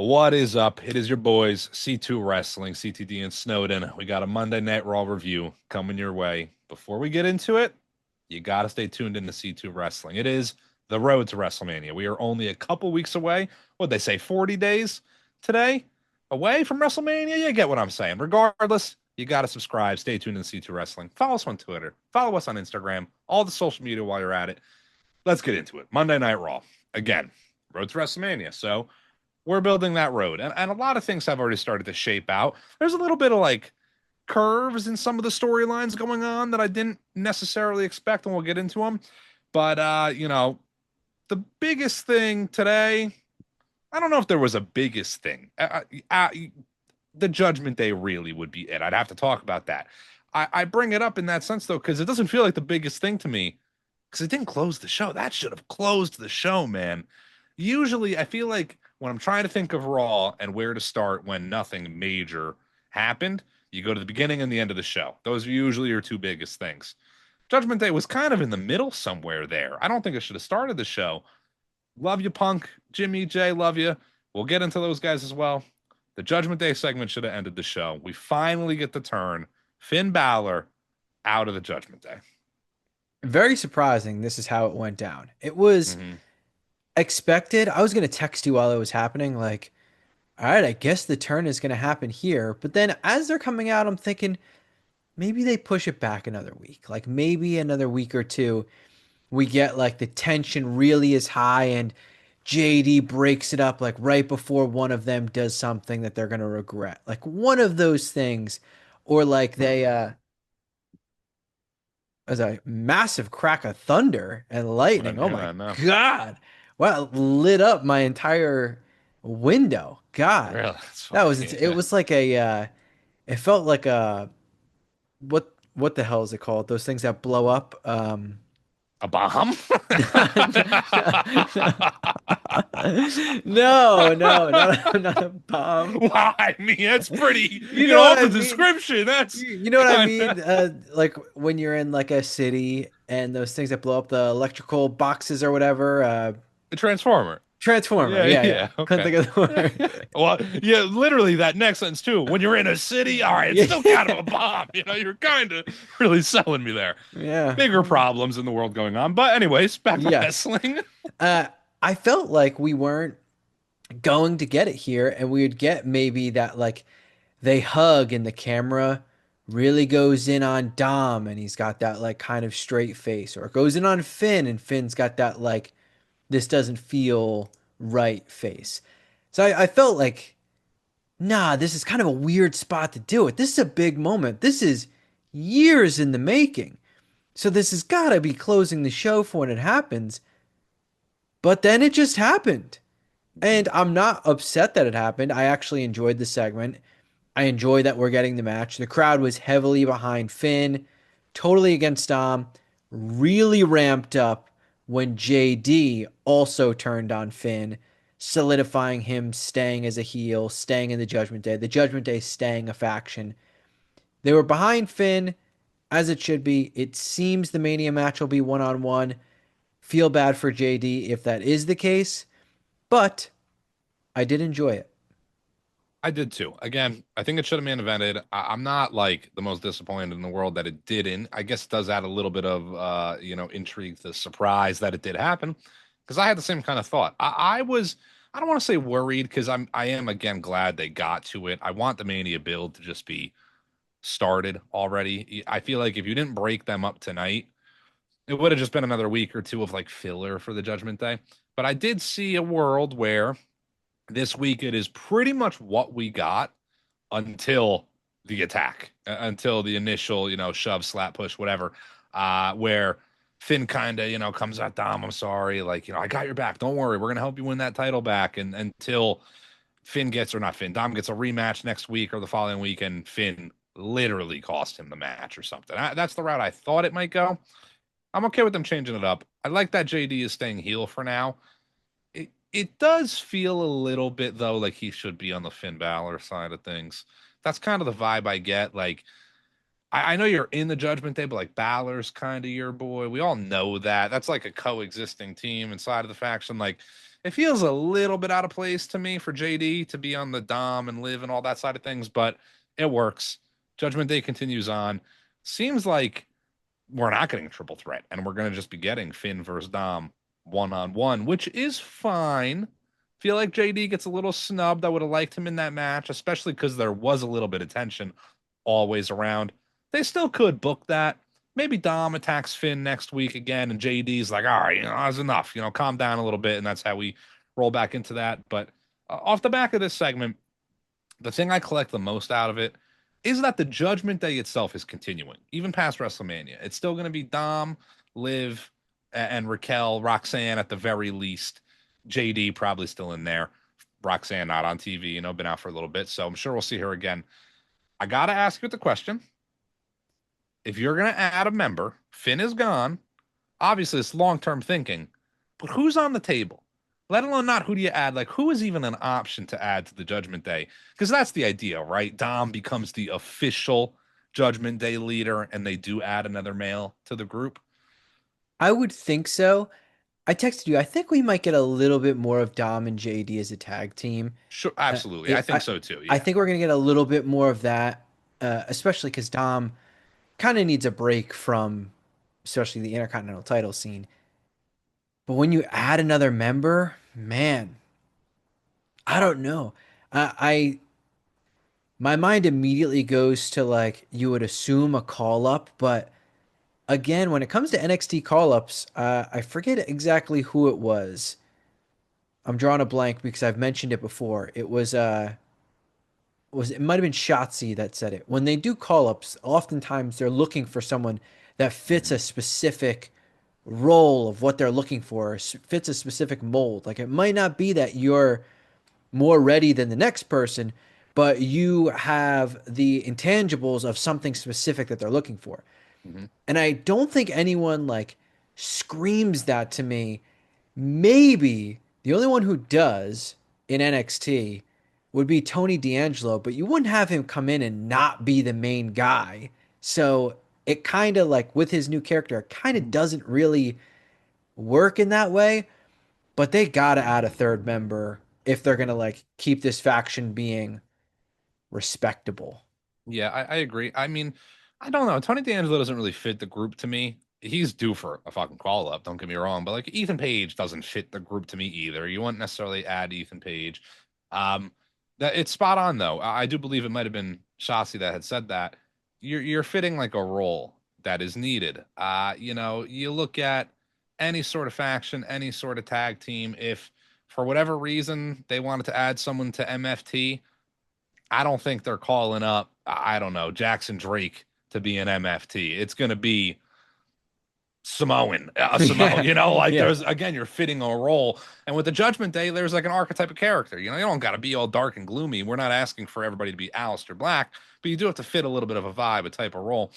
What is up? It is your boys, C2 Wrestling, CTD and Snowden. We got a Monday Night Raw review coming your way. Before we get into it, you got to stay tuned into C2 Wrestling. It is the road to WrestleMania. We are only a couple weeks away. What'd they say, 40 days today away from WrestleMania? You get what I'm saying. Regardless, you got to subscribe. Stay tuned in C2 Wrestling. Follow us on Twitter. Follow us on Instagram. All the social media while you're at it. Let's get into it. Monday Night Raw. Again, road to WrestleMania. So we're building that road. And a lot of things have already started to shape out. There's a little bit of like curves in some of the storylines going on that I didn't necessarily expect, and we'll get into them. But the biggest thing today, I don't know if there was a biggest thing. The Judgment Day really would be it. I'd have to talk about that. I bring it up in that sense though, because it doesn't feel like the biggest thing to me, because it didn't close the show. That should have closed the show, man. Usually, I feel like when I'm trying to think of Raw and where to start when nothing major happened, you go to the beginning and the end of the show. Those are usually your two biggest things. Judgment Day was kind of in the middle somewhere there. I don't think it should have started the show. Love you, Punk. Jimmy J, love you. We'll get into those guys as well. The Judgment Day segment should have ended the show. We finally get the turn. Finn Balor out of the Judgment Day. Very surprising. This is how it went down. It was Mm-hmm. expected. I was going to text you while it was happening, like, all right, I guess the turn is going to happen here. But then as they're coming out, I'm thinking maybe they push it back another week. Like maybe another week or two, we get like the tension really is high and JD breaks it up like right before one of them does something that they're going to regret. Like one of those things. Or like they as a massive crack of thunder and I lightning. didn't Oh hear my that, no. God. Wow, it lit up my entire window. God. Really? That's That funny. was it was like a it felt like a what the hell is it called? Those things that blow up. A bomb? No, no, not a bomb. Well, I mean, that's pretty, You know what off I the mean? description. That's You know what I kind of mean? Like when you're in like a city and those things that blow up the electrical boxes or whatever. a transformer. Transformer. Yeah, Yeah, yeah. yeah, Couldn't okay. think of the word. Well, yeah, literally that next sentence too. When you're in a city, all right, it's still kind of Yeah. a bomb. You're kind of really selling me there. Yeah. Bigger problems in the world going on. But anyways, back to Yes. wrestling. Uh, I felt like we weren't going to get it here, and we would get maybe that like they hug and the camera really goes in on Dom and he's got that like kind of straight face, or it goes in on Finn and Finn's got that like this doesn't feel right face. So I felt like, nah, this is kind of a weird spot to do it. This is a big moment. This is years in the making. So this has got to be closing the show for when it happens. But then it just happened. And I'm not upset that it happened. I actually enjoyed the segment. I enjoy that we're getting the match. The crowd was heavily behind Finn, totally against Dom, really ramped up when JD also turned on Finn, solidifying him staying as a heel, staying in the Judgment Day staying a faction. They were behind Finn, as it should be. It seems the Mania match will be one on one. Feel bad for JD if that is the case, but I did enjoy it. I did too. Again, I think it should have been invented. I'm not like the most disappointed in the world that it didn't. I guess it does add a little bit of intrigue, the surprise that it did happen. Because I had the same kind of thought. I was, I don't want to say worried, because I am again glad they got to it. I want the Mania build to just be started already. I feel like if you didn't break them up tonight, it would have just been another week or two of like filler for the Judgment Day. But I did see a world where this week it is pretty much what we got until the attack, until the initial, shove, slap, push, whatever, where Finn kind of, comes out, Dom, I'm sorry. Like, I got your back. Don't worry. We're going to help you win that title back. And until Finn gets, or not Finn, Dom gets a rematch next week or the following week, and Finn literally cost him the match or something. That's the route I thought it might go. I'm okay with them changing it up. I like that JD is staying heel for now. It does feel a little bit though like he should be on the Finn Balor side of things. That's kind of the vibe I get. Like I know you're in the Judgment Day, but like Balor's kind of your boy. We all know that. That's like a coexisting team inside of the faction. Like It feels a little bit out of place to me for JD to be on the Dom and Liv and all that side of things, but it works. Judgment Day continues on. Seems like we're not getting a triple threat, and we're going to just be getting Finn versus Dom one-on-one, which is fine. Feel like JD gets a little snubbed. I would have liked him in that match, especially because there was a little bit of tension always around. They still could book that. Maybe Dom attacks Finn next week again, and JD's like, all right, that's enough. Calm down a little bit, and that's how we roll back into that. But off the back of this segment, the thing I collect the most out of it is that the Judgment Day itself is continuing, even past WrestleMania. It's still going to be Dom, Liv, and Raquel, Roxanne at the very least. JD probably still in there. Roxanne not on TV, been out for a little bit, so I'm sure we'll see her again. I gotta ask you the question: if you're gonna add a member, Finn is gone. Obviously, it's long-term thinking, but who's on the table? Let alone not who do you add? Like, who is even an option to add to the Judgment Day? Because that's the idea, right? Dom becomes the official Judgment Day leader, and they do add another male to the group. I would think so. I texted you. I think we might get a little bit more of Dom and JD as a tag team. Sure, Uh, absolutely. I it, think I so too. I Yeah. think we're gonna get a little bit more of that, especially because Dom kind of needs a break from, especially the Intercontinental title scene. But when you add another member, man, I don't know. I my mind immediately goes to like you would assume a call up, but again, when it comes to NXT call ups, I forget exactly who it was. I'm drawing a blank because I've mentioned it before. It might have been Shotzi that said it. When they do call ups, oftentimes they're looking for someone that fits Mhm. a specific role of what they're looking for, fits a specific mold. Like it might not be that you're more ready than the next person, but you have the intangibles of something specific that they're looking for. Mhm. And I don't think anyone like screams that to me. Maybe the only one who does in NXT would be Tony D'Angelo, but you wouldn't have him come in and not be the main guy. So it kind of like with his new character, it kind of doesn't really work in that way. But they gotta add a third member if they're gonna like keep this faction being respectable. Yeah, I agree. I mean, I don't know. Tony D'Angelo doesn't really fit the group to me. He's due for a fucking call up, don't get me wrong. But like Ethan Page doesn't fit the group to me either. You wouldn't necessarily add Ethan Page. Um, that it's spot on though. I do believe it might have been Shotzi that had said that. You're fitting like a role that is needed. You look at any sort of faction, any sort of tag team, if for whatever reason they wanted to add someone to MFT, I don't think they're calling up, I don't know, Jackson Drake to be an MFT. It's going to be Samoan, a Samoan, Yeah, like yeah, there's, again, you're fitting a role. And with the Judgment Day, there's like an archetype of character. You don't got to be all dark and gloomy. We're not asking for everybody to be Aleister Black, but you do have to fit a little bit of a vibe, a type of role.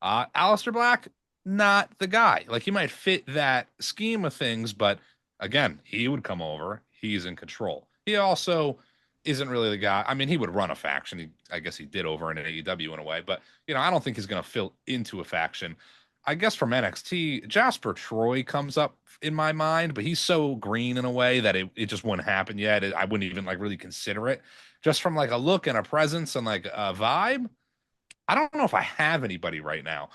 Aleister Black, not the guy. Like he might fit that scheme of things, but again, he would come over. He's in control. He also isn't really the guy. I mean, he would run a faction. I guess he did over in AEW in a way, but I don't think he's going to fill into a faction. I guess from NXT, Jasper Troy comes up in my mind, but he's so green in a way that it just wouldn't happen yet. I wouldn't even like really consider it. Just from like a look and a presence and like a vibe, I don't know if I have anybody right now.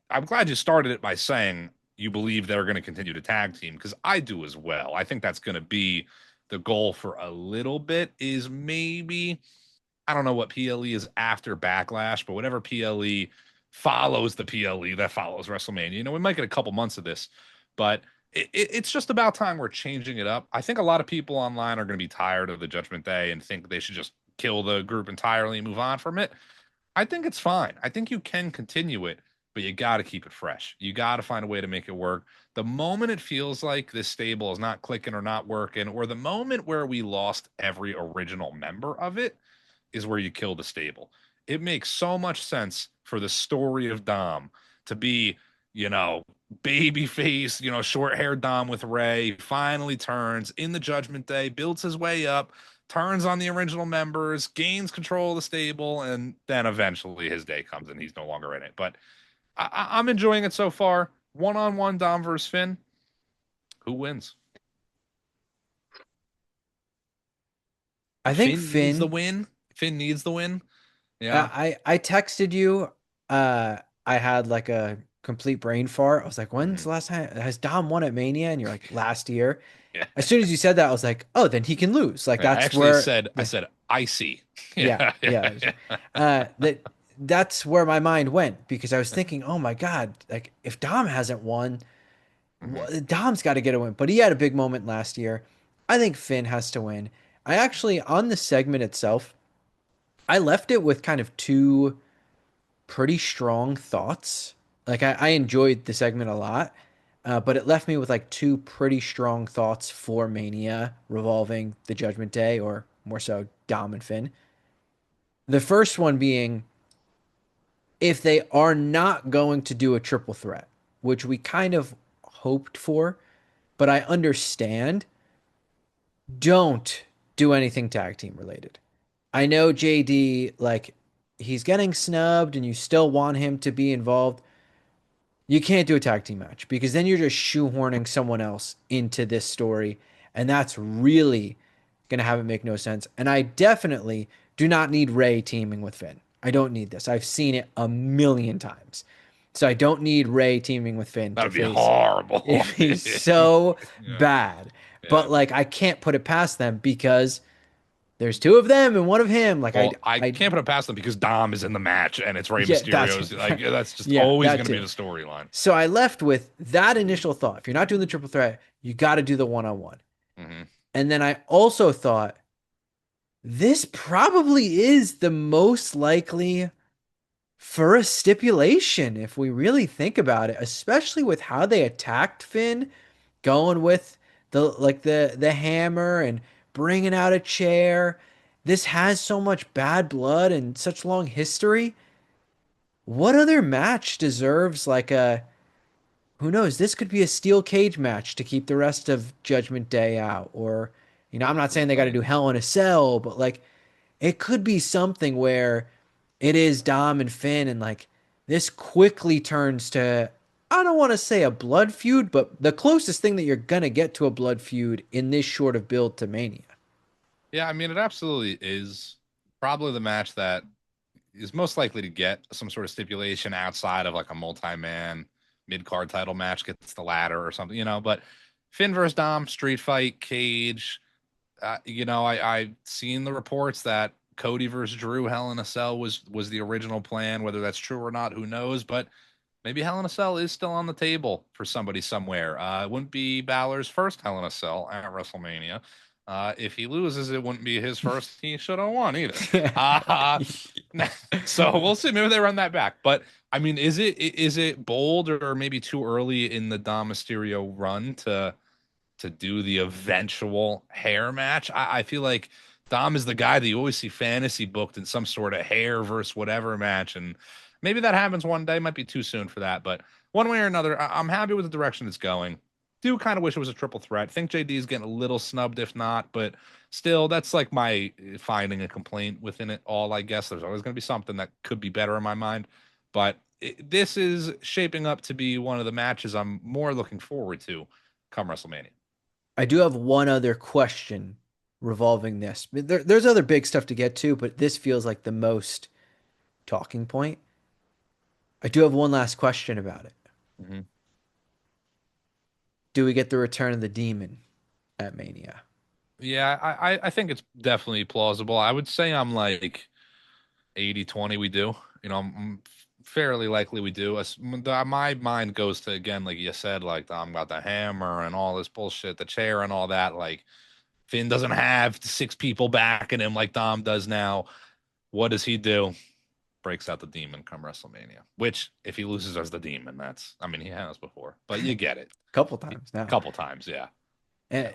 I'm glad you started it by saying you believe they're going to continue to tag team because I do as well. I think that's going to be the goal for a little bit. Is maybe I don't know what PLE is after Backlash, but whatever PLE follows the PLE that follows WrestleMania. We might get a couple months of this, but it's just about time we're changing it up. I think a lot of people online are going to be tired of the Judgment Day and think they should just kill the group entirely and move on from it. I think it's fine. I think you can continue it, but you got to keep it fresh. You got to find a way to make it work. The moment it feels like this stable is not clicking or not working, or the moment where we lost every original member of it, is where you kill the stable. It makes so much sense for the story of Dom to be, you know, baby face, short haired Dom with Ray, finally turns in the Judgment Day, builds his way up, turns on the original members, gains control of the stable, and then eventually his day comes and he's no longer in it. But I'm enjoying it so far. One on one Dom versus Finn. Who wins? I think Finn needs the Finn. win. Finn needs the win. Yeah. I texted you. I had like a complete brain fart. I was like, "When's Mhm. the last time has Dom won at Mania?" And you're like, "Last year." Yeah. As soon as you said that, I was like, "Oh, then he can lose." Like I that's actually where said, I the said, I see. yeah Yeah. yeah Yeah. that's where my mind went because I was thinking, "Oh my God, like if Dom hasn't won, Mhm. Dom's got to get a win." But he had a big moment last year. I think Finn has to win. I actually on the segment itself, I left it with kind of two pretty strong thoughts. Like I enjoyed the segment a lot, but it left me with like two pretty strong thoughts for Mania revolving the Judgment Day, or more so Dom and Finn. The first one being if they are not going to do a triple threat, which we kind of hoped for, but I understand, don't do anything tag team related. I know JD, like, he's getting snubbed and you still want him to be involved. You can't do a tag team match because then you're just shoehorning someone else into this story. And that's really going to have it make no sense. And I definitely do not need Ray teaming with Finn. I don't need this. I've seen it a million times. So I don't need Ray teaming with Finn to That'd be face. horrible. It'd be so Yeah. bad. Yeah. But like I can't put it past them because there's two of them and one of him. Like Well, I I can't put it past them because Dom is in the match and it's Rey yeah, that's Mysterio's. Like, that's just yeah, always that going to be too. the storyline. So I left with that initial thought. If you're not doing the triple threat, you got to do the one on one. Hmm. And then I also thought this probably is the most likely for a stipulation if we really think about it, especially with how they attacked Finn, going with the hammer and bringing out a chair. This has so much bad blood and such long history. What other match deserves like a who knows? This could be a steel cage match to keep the rest of Judgment Day out. Or, I'm not saying they got to Right. do Hell in a Cell, but like it could be something where it is Dom and Finn, and like this quickly turns to, I don't want to say a blood feud, but the closest thing that you're going to get to a blood feud in this short of build to Mania. Yeah, I mean, it absolutely is probably the match that is most likely to get some sort of stipulation outside of like a multi-man mid-card title match, gets the ladder or something, But Finn versus Dom, street fight, cage. I've seen the reports that Cody versus Drew Hell in a Cell was the original plan. Whether that's true or not, who knows? But maybe Hell in a Cell is still on the table for somebody somewhere. It wouldn't be Balor's first Hell in a Cell at WrestleMania. If he loses, it wouldn't be his first. He should have won either. Uh, so we'll see. Maybe they run that back. But I mean, is it bold or maybe too early in the Dom Mysterio run to do the eventual hair match? I feel like Dom is the guy that you always see fantasy booked in some sort of hair versus whatever match, and maybe that happens one day. Might be too soon for that, but one way or another, I'm happy with the direction it's going. Do kind of wish it was a triple threat. Think JD is getting a little snubbed if not, but still, that's like my finding a complaint within it all. I guess there's always going to be something that could be better in my mind, but this is shaping up to be one of the matches I'm more looking forward to come WrestleMania. I do have one other question revolving this. There's other big stuff to get to, but this feels like the most talking point. I do have one last question about it. Mhm. Do we get the return of the demon at Mania? Yeah, I think it's definitely plausible. I would say I'm like 80-20 we do. I'm fairly likely we do. My mind goes to, again, like you said, like Dom got the hammer and all this bullshit, the chair and all that. Like Finn doesn't have six people backing him like Dom does now. What does he do? Breaks out the demon come WrestleMania. Which, if he loses as the demon, I mean, he has before, but you get it. Couple A times now. couple times, yeah. Yeah.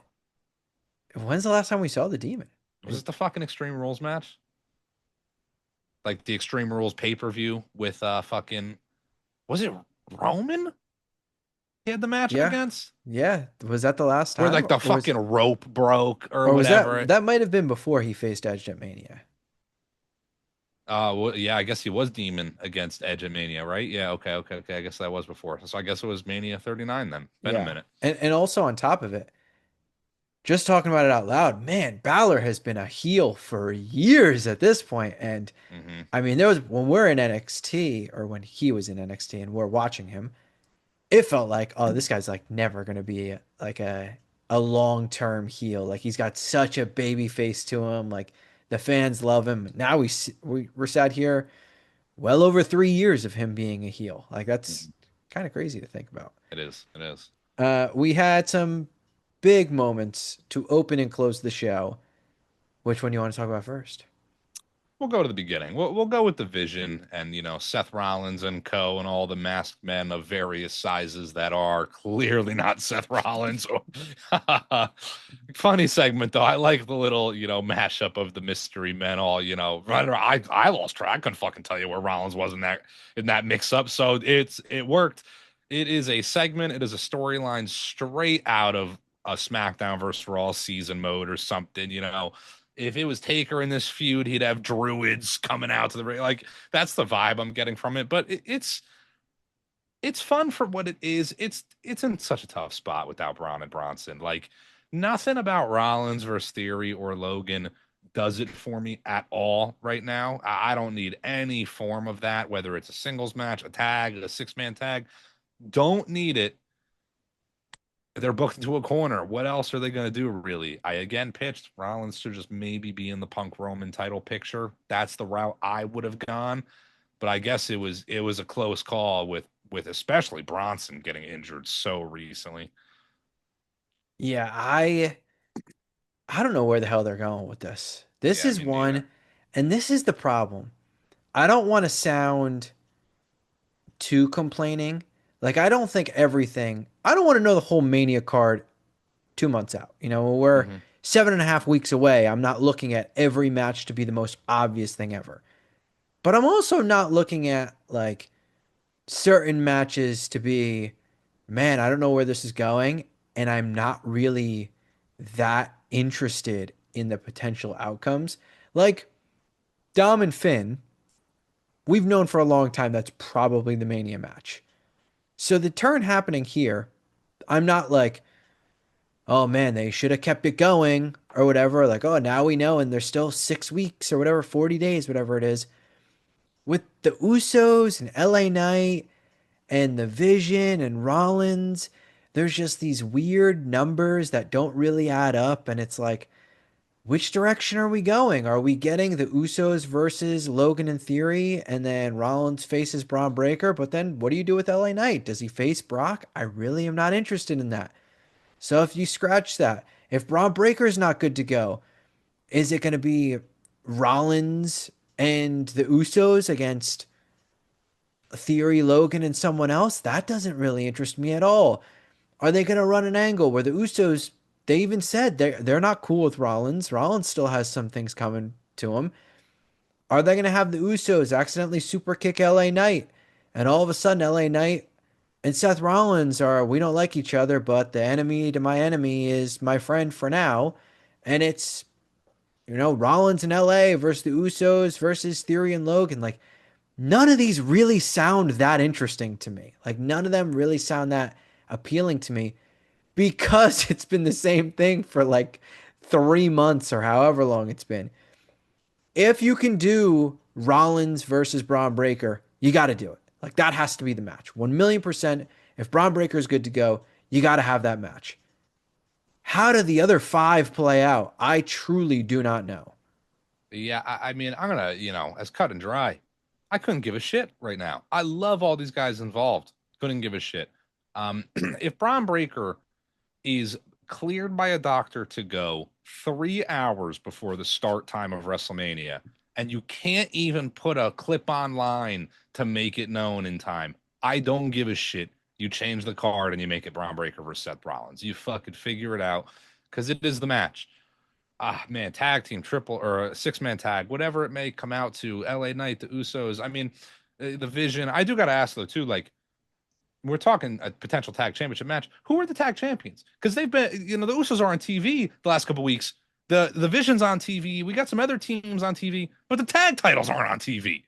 And when's the last time we saw the demon? Was it the fucking Extreme Rules match? Like the Extreme Rules pay-per-view with fucking, was it Roman he had the match Yeah. against? Yeah. Was that the last Where time? like the Or was fucking rope broke or or was whatever. that might have been before he faced Edge at Mania. Well, yeah, I guess he was Demon against Edge at Mania, right? Yeah, okay. I guess that was before. So I guess it was Mania 39 then. Been a Yeah. minute. And also on top of it, just talking about it out loud, man, Balor has been a heel for years at this point. And Hmm. I mean, there was when we're in NXT or when he was in NXT and we're watching him, it felt like, oh, this guy's like never gonna be like a long-term heel. Like he's got such a baby face to him. Like the fans love him. Now we're sat here well over 3 years of him being a heel. Like that's kind of crazy to think about. It is. It is. We had some big moments to open and close the show. Which one do you want to talk about first? We'll go to the beginning. We'll go with the Vision and Seth Rollins and co. and all the masked men of various sizes that are clearly not Seth Rollins. Funny segment though. I like the little mashup of the mystery men. All I lost track. I couldn't fucking tell you where Rollins was in that mix up. So it worked. It is a segment. It is a storyline straight out of a SmackDown versus Raw season mode or something. If it was Taker in this feud, he'd have druids coming out to the ring. Like that's the vibe I'm getting from it. But it's fun for what it is. It's in such a tough spot without Braun and Bronson. Like nothing about Rollins versus Theory or Logan does it for me at all right now. I don't need any form of that, whether it's a singles match, a tag, a six-man tag. Don't need it. They're booked into a corner. What else are they going to do, really? I again pitched Rollins to just maybe be in the Punk Roman title picture. That's the route I would have gone, but I guess it was a close call with especially Bronson getting injured so recently. Yeah, I don't know where the hell they're going with this. This Yeah, is me neither. one, and this is the problem. I don't want to sound too complaining. Like I don't think everything. I don't want to know the whole Mania card 2 months out. When we're Hmm. 7.5 weeks away. I'm not looking at every match to be the most obvious thing ever. But I'm also not looking at like certain matches to be, man, I don't know where this is going, and I'm not really that interested in the potential outcomes. Like Dom and Finn, we've known for a long time that's probably the Mania match. So the turn happening here, I'm not like, oh man, they should have kept it going or whatever. Like, oh, now we know, and there's still 6 weeks or whatever, 40 days, whatever it is. With the Usos and LA Knight and the Vision and Rollins, there's just these weird numbers that don't really add up. And it's like, which direction are we going? Are we getting the Usos versus Logan in Theory and then Rollins faces Braun Breaker? But then what do you do with LA Knight? Does he face Brock? I really am not interested in that. So if you scratch that, if Braun Breaker is not good to go, is it going to be Rollins and the Usos against Theory, Logan, and someone else? That doesn't really interest me at all. Are they going to run an angle where the Usos? They even said they're not cool with Rollins. Rollins still has some things coming to him. Are they going to have the Usos accidentally super kick LA Knight, and all of a sudden LA Knight and Seth Rollins are, we don't like each other, but the enemy to my enemy is my friend for now, and it's Rollins in LA versus the Usos versus Theory and Logan. Like none of these really sound that interesting to me. Like none of them really sound that appealing to me because it's been the same thing for like 3 months or however long it's been. If you can do Rollins versus Braun Breaker, you got to do it. Like that has to be the match. 1,000,000%. If Braun Breaker is good to go, you got to have that match. How do the other five play out? I truly do not know. Yeah, I mean, I'm gonna, as cut and dry. I couldn't give a shit right now. I love all these guys involved. Couldn't give a shit. If Braun Breaker is cleared by a doctor to go 3 hours before the start time of WrestleMania, and you can't even put a clip on line to make it known in time. I don't give a shit. You change the card and you make it Braun Breaker versus Seth Rollins. You fucking figure it out because it is the match. Ah, man, tag team, triple or a six-man tag, whatever it may come out to. LA Knight, the Usos. I mean, the Vision. I do got to ask though too, like we're talking a potential tag championship match. Who are the tag champions? Because they've been, the Usos are on TV the last couple weeks. The Vision's on TV. We got some other teams on TV, but the tag titles aren't on TV.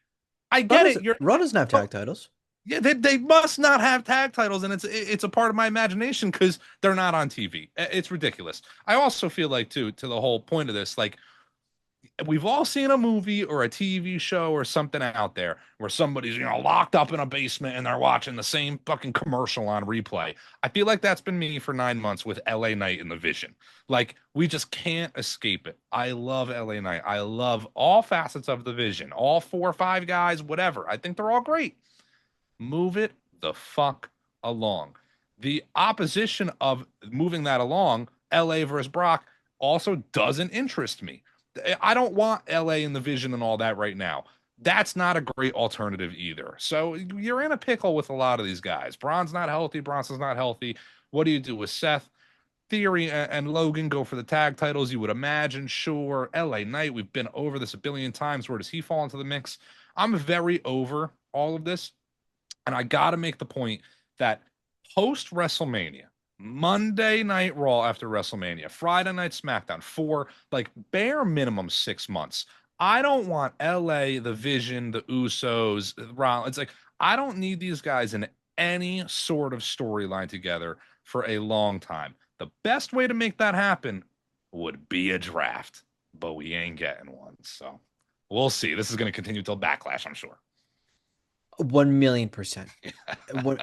I Raw get it. doesn't, You're Raw doesn't have but tag titles. Yeah, they must not have tag titles, and it's a part of my imagination because they're not on TV. It's ridiculous. I also feel like too, to the whole point of this, like we've all seen a movie or a TV show or something out there where somebody's, locked up in a basement and they're watching the same fucking commercial on replay. I feel like that's been me for 9 months with LA Knight in the Vision. Like we just can't escape it. I love LA Knight. I love all facets of the Vision, all 4 or 5 guys, whatever. I think they're all great. Move it the fuck along. The opposition of moving that along, LA versus Brock, also doesn't interest me. I don't want LA in the Vision and all that right now. That's not a great alternative either. So you're in a pickle with a lot of these guys. Braun's not healthy. Bronson's not healthy. What do you do with Seth? Theory and Logan go for the tag titles. You would imagine, sure. LA Knight, we've been over this a billion times. Where does he fall into the mix? I'm very over all of this. And I got to make the point that post WrestleMania, Monday Night Raw after WrestleMania, Friday Night SmackDown, for like bare minimum 6 months. I don't want LA, the Vision, the Usos, Rollins. It's like, I don't need these guys in any sort of storyline together for a long time. The best way to make that happen would be a draft, but we ain't getting one. So we'll see. This is going to continue till Backlash, I'm sure. 1,000,000%.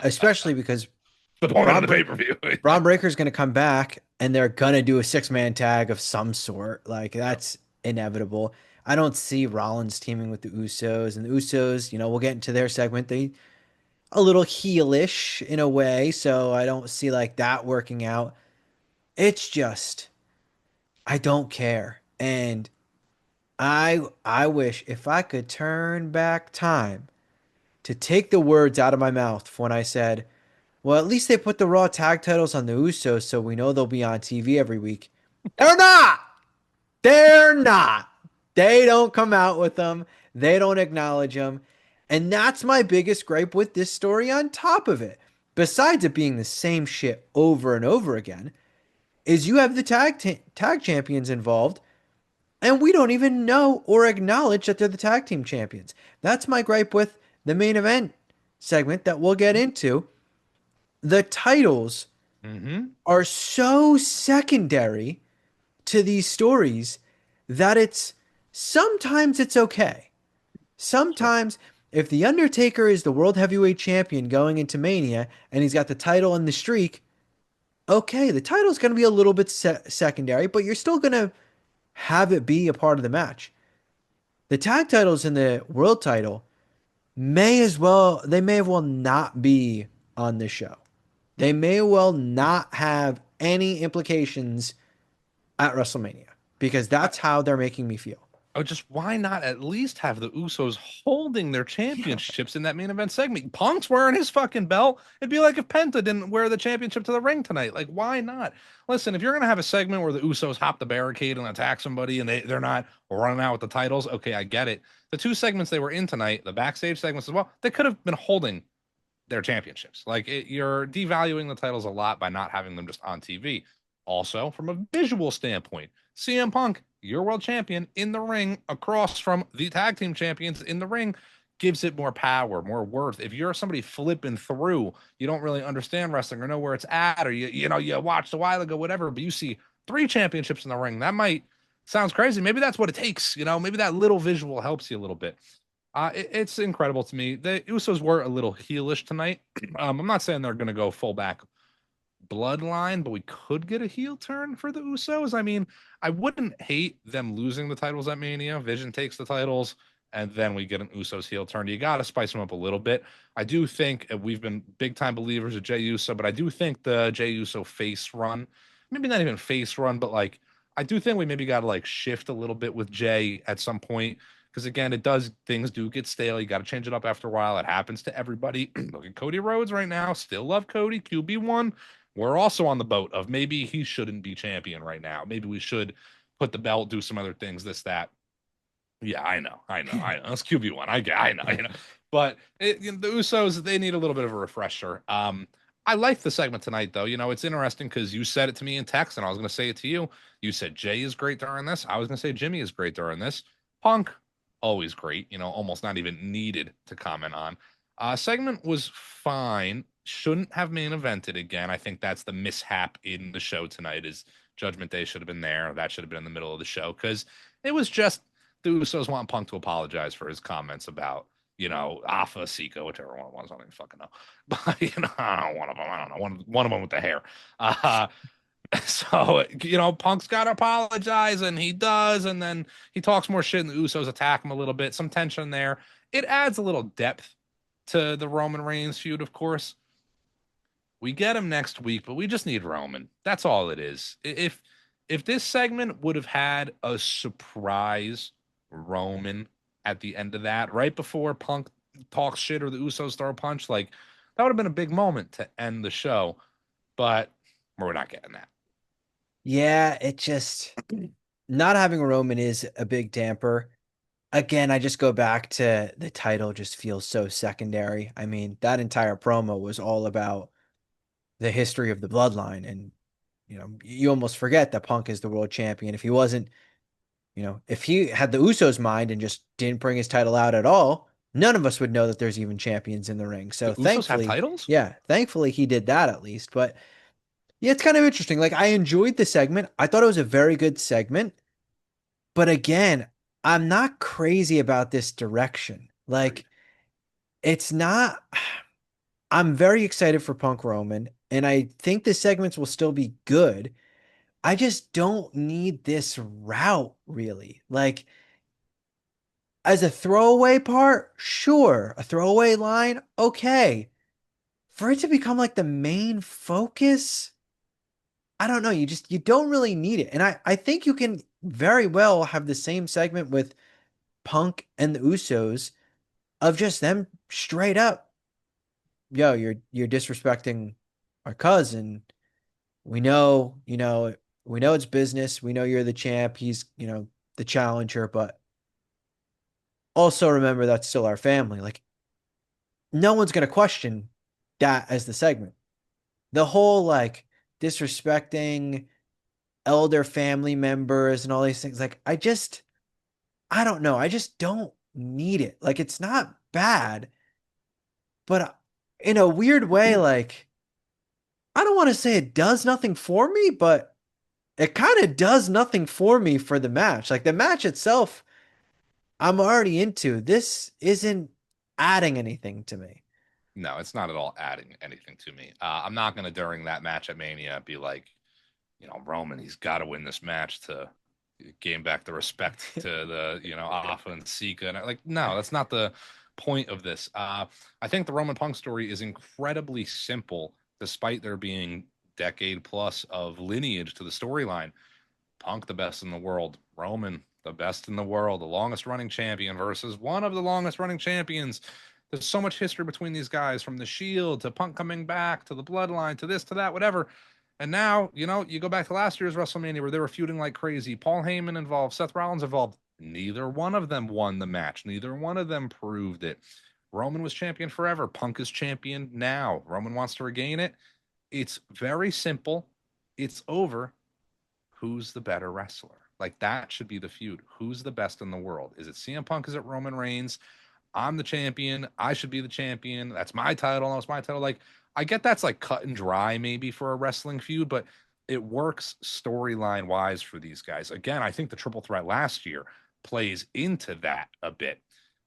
Especially because The point of Braun, the pay per view. Braun Breaker's going to come back and they're going to do a 6-man tag of some sort. Like that's inevitable. I don't see Rollins teaming with the Usos, and the Usos, we'll get into their segment. They a little heelish in a way, so I don't see like that working out. It's just I don't care. And I wish if I could turn back time to take the words out of my mouth when I said, well, at least they put the Raw tag titles on the Usos so we know they'll be on TV every week. They're not. They're not. They don't come out with them. They don't acknowledge them. And that's my biggest gripe with this story on top of it. Besides it being the same shit over and over again, is you have the tag champions involved and we don't even know or acknowledge that they're the tag team champions. That's my gripe with the main event segment that we'll get into. The titles are so secondary to these stories that sometimes it's okay. Sometimes if the Undertaker is the World Heavyweight Champion going into Mania and he's got the title and the streak, okay, the title's going to be a little bit secondary, but you're still going to have it be a part of the match. The tag titles and the world title may as well not be on this show. They may well not have any implications at WrestleMania because that's how they're making me feel. Oh, just why not at least have the Usos holding their championships in that main event segment? Punk's wearing his fucking belt. It'd be like if Penta didn't wear the championship to the ring tonight. Like, why not? Listen, if you're gonna have a segment where the Usos hop the barricade and attack somebody and they're not running out with the titles, okay, I get it. The 2 segments they were in tonight, the backstage segments as well, they could have been holding their championships. Like you're devaluing the titles a lot by not having them just on TV. Also, from a visual standpoint, CM Punk, your world champion in the ring across from the tag team champions in the ring gives it more power, more worth. If you're somebody flipping through, you don't really understand wrestling or know where it's at, or you watched a while ago, whatever, but you see 3 championships in the ring, that might sounds crazy. Maybe that's what it takes. Maybe that little visual helps you a little bit. It's incredible to me. The Usos were a little heelish tonight. I'm not saying they're going to go full back bloodline, but we could get a heel turn for the Usos. I mean, I wouldn't hate them losing the titles at Mania. Vision takes the titles, and then we get an Usos heel turn. You got to spice them up a little bit. I do think we've been big time believers of Jey Uso, but I do think the Jey Uso face run, maybe not even face run, but like I do think we maybe got to like shift a little bit with Jey at some point. Because again, things do get stale. You got to change it up after a while. It happens to everybody. Look at Cody Rhodes right now. Still love Cody. QB1. We're also on the boat of maybe he shouldn't be champion right now. Maybe we should put the belt, do some other things, this, that. Yeah, I know. That's QB1. I know. But the Usos, they need a little bit of a refresher. I like the segment tonight, though. It's interesting because you said it to me in text, and I was going to say it to you. You said Jey is great during this. I was going to say Jimmy is great during this. Punk, always great. Almost not even needed to comment on. Segment was fine. Shouldn't have main evented again. I think that's the mishap in the show tonight. Is Judgment Day should have been there. That should have been in the middle of the show because it was just the Usos want Punk to apologize for his comments about Alpha Sika, whichever one it was. I don't even fucking know, but one of them. I don't know one of them with the hair. Uh, so Punk's got to apologize, and he does, and then he talks more shit, and the Usos attack him a little bit. Some tension there. It adds a little depth to the Roman Reigns feud, of course. We get him next week, but we just need Roman. That's all it is. If this segment would have had a surprise Roman at the end of that, right before Punk talks shit or the Usos throw a punch, like that would have been a big moment to end the show. But we're not getting that. Yeah, it just not having Roman is a big damper. Again, I just go back to the title just feels so secondary. I mean, that entire promo was all about the history of the bloodline. And, you almost forget that Punk is the world champion. If he wasn't, if he had the Usos mind and just didn't bring his title out at all, none of us would know that there's even champions in the ring. The So Usos have thankfully, titles? yeah, thankfully he did that at least. But yeah, it's kind of interesting. Like I enjoyed the segment. I thought it was a very good segment. But again, I'm not crazy about this direction. Like Agreed. it's not I'm very excited for Punk Roman, and I think the segments will still be good. I just don't need this route, really. Like, as a throwaway part, sure. A throwaway line, okay. For it to become like the main focus, I don't know. You don't really need it. And I think you can very well have the same segment with Punk and the Usos of just them straight up, yo, you're disrespecting our cousin. We know, we know it's business. We know you're the champ. He's, the challenger, but also remember that's still our family. Like no one's gonna question that as the segment. The whole like disrespecting elder family members and all these things. Like I don't know. I just don't need it. Like it's not bad, but in a weird way, like I don't want to say it does nothing for me, but it kind of does nothing for me for the match. Like the match itself, I'm already into. This isn't adding anything to me. No, it's not at all adding anything to me. I'm not going to, during that match at Mania, be like, Roman, he's got to win this match to gain back the respect to the, Alpha and Sika. And like, no, that's not the point of this. I think the Roman Punk story is incredibly simple, despite there being decade plus of lineage to the storyline. Punk, the best in the world. Roman, the best in the world, the longest running champion versus one of the longest running champions. There's so much history between these guys, from the Shield to Punk coming back to the Bloodline to this to that, whatever. And now, you go back to last year's WrestleMania where they were feuding like crazy. Paul Heyman involved, Seth Rollins involved. Neither one of them won the match. Neither one of them proved it. Roman was champion forever. Punk is champion now. Roman wants to regain it. It's very simple. It's over. Who's the better wrestler? Like that should be the feud. Who's the best in the world? Is it CM Punk? Is it Roman Reigns? I'm the champion. I should be the champion. That's my title. That's my title. Like, I get that's like cut and dry maybe for a wrestling feud, but it works storyline wise for these guys. Again, I think the triple threat last year plays into that a bit.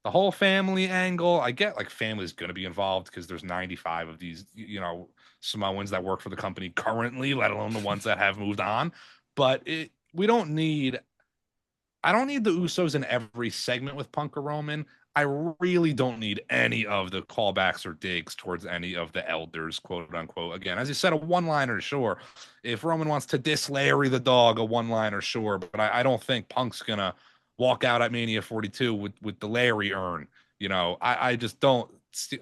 The whole family angle, I get like family's going to be involved because there's 95 of these, Samoans that work for the company currently, let alone the ones that have moved on. But we don't need I don't need the Usos in every segment with Punk or Roman. I really don't need any of the callbacks or digs towards any of the elders, quote unquote. Again, as you said, a one liner, sure. If Roman wants to diss Larry the dog, a one liner, sure. But I don't think Punk's going to walk out at Mania 42 with the Larry urn. I just don't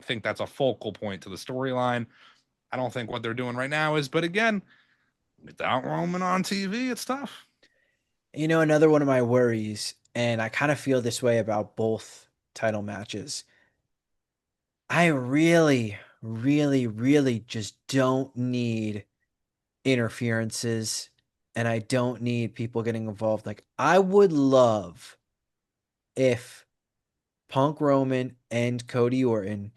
think that's a focal point to the storyline. I don't think what they're doing right now is, but again, without Roman on TV, it's tough. Another one of my worries, and I kind of feel this way about both title matches. I really, really, really just don't need interferences and I don't need people getting involved. Like, I would love if Punk Roman and Cody Orton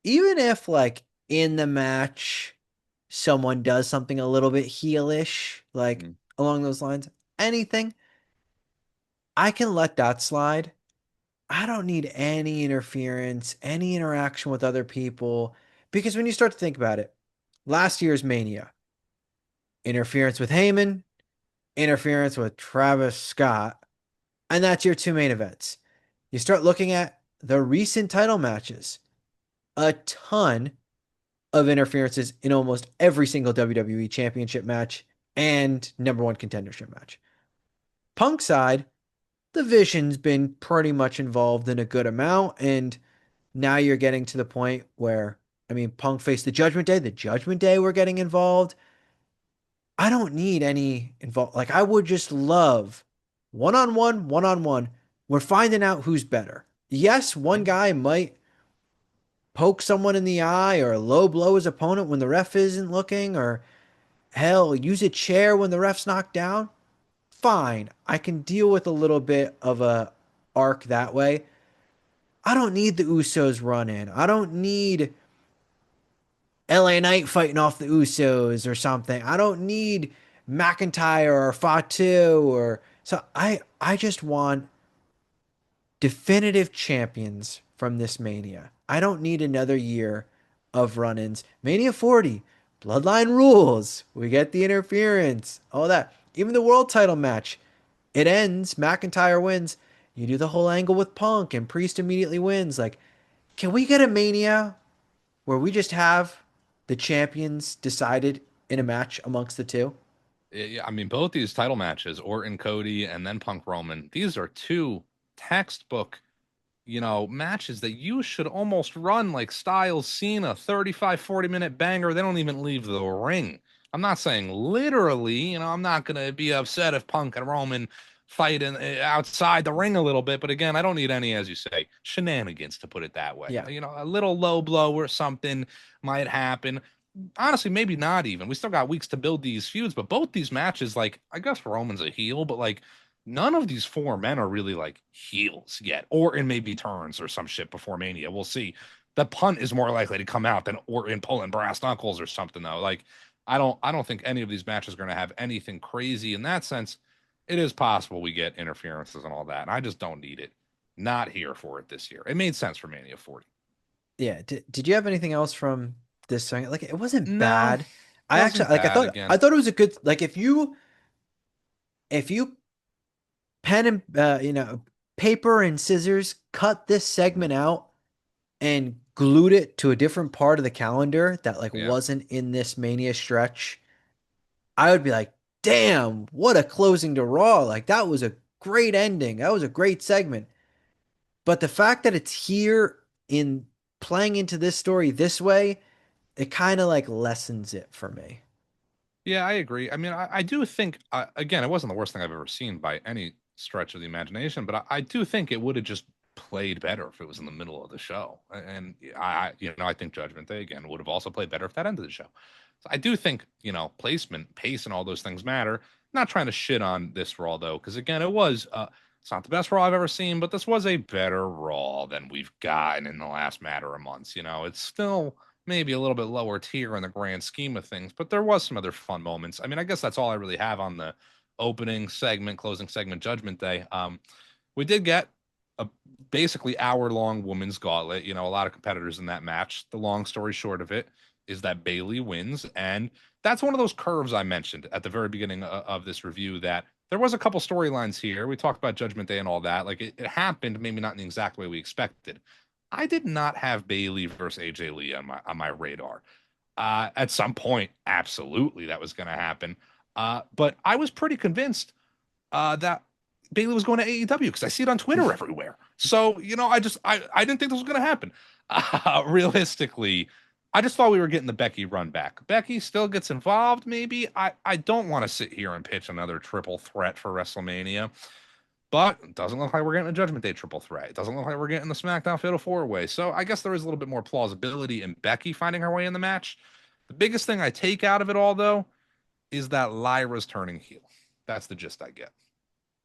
even if like in the match someone does something a little bit heelish, like Mm. along those lines, anything, I can let that slide. I don't need any interference, any interaction with other people. Because when you start to think about it, last year's Mania, interference with Heyman, interference with Travis Scott, and that's your two main events. You start looking at the recent title matches, a ton of interferences in almost every single WWE championship match and number one contendership match. Punk side, the Vision's been pretty much involved in a good amount, and now you're getting to the point where, I mean, Punk faced the Judgment Day. The Judgment Day we're getting involved. I don't need any involved. Like, I would just love one on one, one on one. We're finding out who's better. Yes, one Yeah. guy might poke someone in the eye or low blow his opponent when the ref isn't looking, or hell, use a chair when the ref's knocked down. Fine. I can deal with a little bit of a arc that way. I don't need the Usos run in. I don't need LA Knight fighting off the Usos or something. I don't need McIntyre or Fatu or so I just want definitive champions from this Mania. I don't need another year of run-ins. Mania 40, Bloodline rules. We get the interference, all that. Even the world title match, it ends. McIntyre wins. You do the whole angle with Punk, and Priest immediately wins. Like, can we get a Mania where we just have the champions decided in a match amongst the two? Yeah, I mean, both these title matches, Orton, Cody, and then Punk Roman, these are two textbook, matches that you should almost run like Styles Cena, 35, 40-minute banger. They don't even leave the ring. I'm not saying literally, I'm not going to be upset if Punk and Roman fight outside the ring a little bit. But again, I don't need any, as you say, shenanigans, to put it that way. Yeah. A little low blow or something might happen. Honestly, maybe not even. We still got weeks to build these feuds, but both these matches, like, I guess Roman's a heel, but like, none of these four men are really like heels yet. Orton maybe turns or some shit before Mania. We'll see. The punt is more likely to come out than Orton pulling brass knuckles or something, though. Like, I don't think any of these matches are going to have anything crazy in that sense. It is possible we get interferences and all that, and I just don't need it. Not here for it this year. It made sense for Mania 40. Yeah. Did you have anything else from this song? Like, it wasn't No, bad. I actually wasn't like. I bad thought again. I thought it was a good. Like, if you pen and paper and scissors cut this segment out and glued it to a different part of the calendar that like Yeah. wasn't in this Mania stretch, I would be like, damn, what a closing to Raw. Like, that was a great ending. That was a great segment. But the fact that it's here in playing into this story this way, it kind of like lessens it for me. Yeah, I agree. I mean, I do think, again, it wasn't the worst thing I've ever seen by any stretch of the imagination, but I do think it would have just played better if it was in the middle of the show. And I think Judgment Day again would have also played better if that ended the show. So I do think, placement, pace, and all those things matter. Not trying to shit on this Raw though, because again, it's not the best Raw I've ever seen, but this was a better Raw than we've gotten in the last matter of months. It's still maybe a little bit lower tier in the grand scheme of things, but there was some other fun moments. I mean, I guess that's all I really have on the opening segment, closing segment, Judgment Day. We did get a basically hour-long women's gauntlet. A lot of competitors in that match. The long story short of it is that Bayley wins, and that's one of those curves I mentioned at the very beginning of this review, that there was a couple storylines here. We talked about Judgment Day and all that. Like, it happened, maybe not in the exact way we expected. I did not have Bayley versus AJ Lee on my radar. At some point, absolutely that was going to happen. But I was pretty convinced that Bayley was going to AEW because I see it on Twitter everywhere. So I didn't think this was going to happen. Realistically, I just thought we were getting the Becky run back. Becky still gets involved, maybe. I don't want to sit here and pitch another triple threat for WrestleMania. But it doesn't look like we're getting a Judgment Day triple threat. It doesn't look like we're getting the SmackDown Fatal 4-Way. So I guess there is a little bit more plausibility in Becky finding her way in the match. The biggest thing I take out of it all, though, is that Lyra's turning heel. That's the gist I get.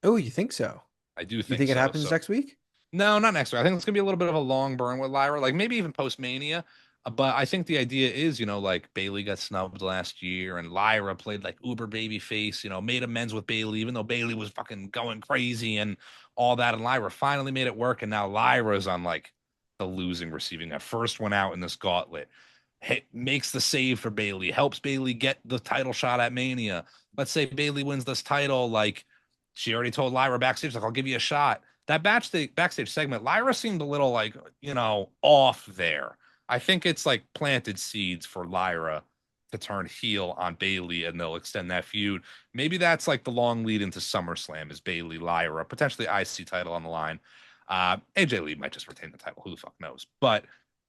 Oh, you think so? I do You think think it so. happens So next week? no, not next week. I think it's gonna be a little bit of a long burn with Lyra, like maybe even post Mania. But I think the idea is, like Bailey got snubbed last year and Lyra played like uber baby face, made amends with Bailey, even though Bailey was fucking going crazy and all that. And Lyra finally made it work. And now Lyra's on like the losing receiving that first one out in this gauntlet. Makes the save for Bailey, helps Bailey get the title shot at Mania. Let's say Bailey wins this title. Like she already told Lyra backstage, like, I'll give you a shot. That backstage segment, Lyra seemed a little like, off there. I think it's like planted seeds for Lyra to turn heel on Bailey and they'll extend that feud. Maybe that's like the long lead into SummerSlam is Bailey, Lyra, potentially IC title on the line. AJ Lee might just retain the title. Who the fuck knows? But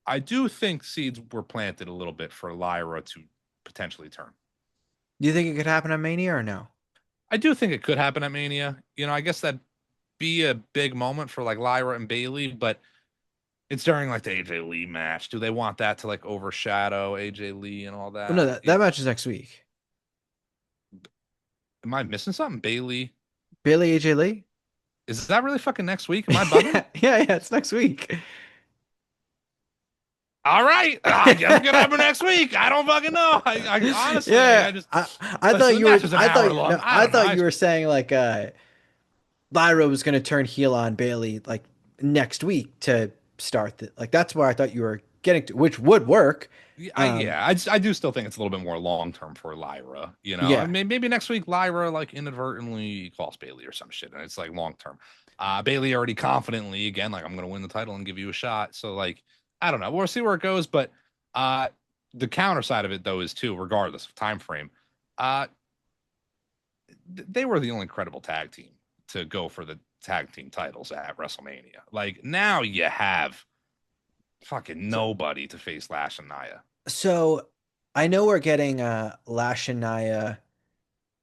I do think seeds were planted a little bit for Lyra to potentially turn. Do you think it could happen at Mania or no? I do think it could happen at Mania. I guess that'd be a big moment for like Lyra and Bailey, but it's during like the AJ Lee match. Do they want that to like overshadow AJ Lee and all Oh, no, that? that match is next week. Am I missing something? Bailey. Bailey AJ Lee? Is that really fucking next week? Am I bugging? Yeah, yeah, it's next week. All right. I guess it's gonna happen next week. I don't fucking know. I honestly like Yeah, I just I thought listen, the you were match is an hour long. I I don't know. thought you were saying like Lyra was gonna turn heel on Bailey like next week to start the like that's where I thought you were getting to, which would work. Um, I do still think it's a little bit more long term for Lyra. yeah, Maybe next week Lyra like inadvertently calls Bailey or some shit, and it's like long term. Bailey already confidently again like I'm gonna win the title and give you a shot. So like I don't know. We'll see where it goes, but uh, the counter side of it though is too, regardless of time frame, uh, they were the only credible tag team to go for the tag team titles at WrestleMania. Like now you have fucking so, nobody to face Lash and Nia. so I know we're getting Lash and Nia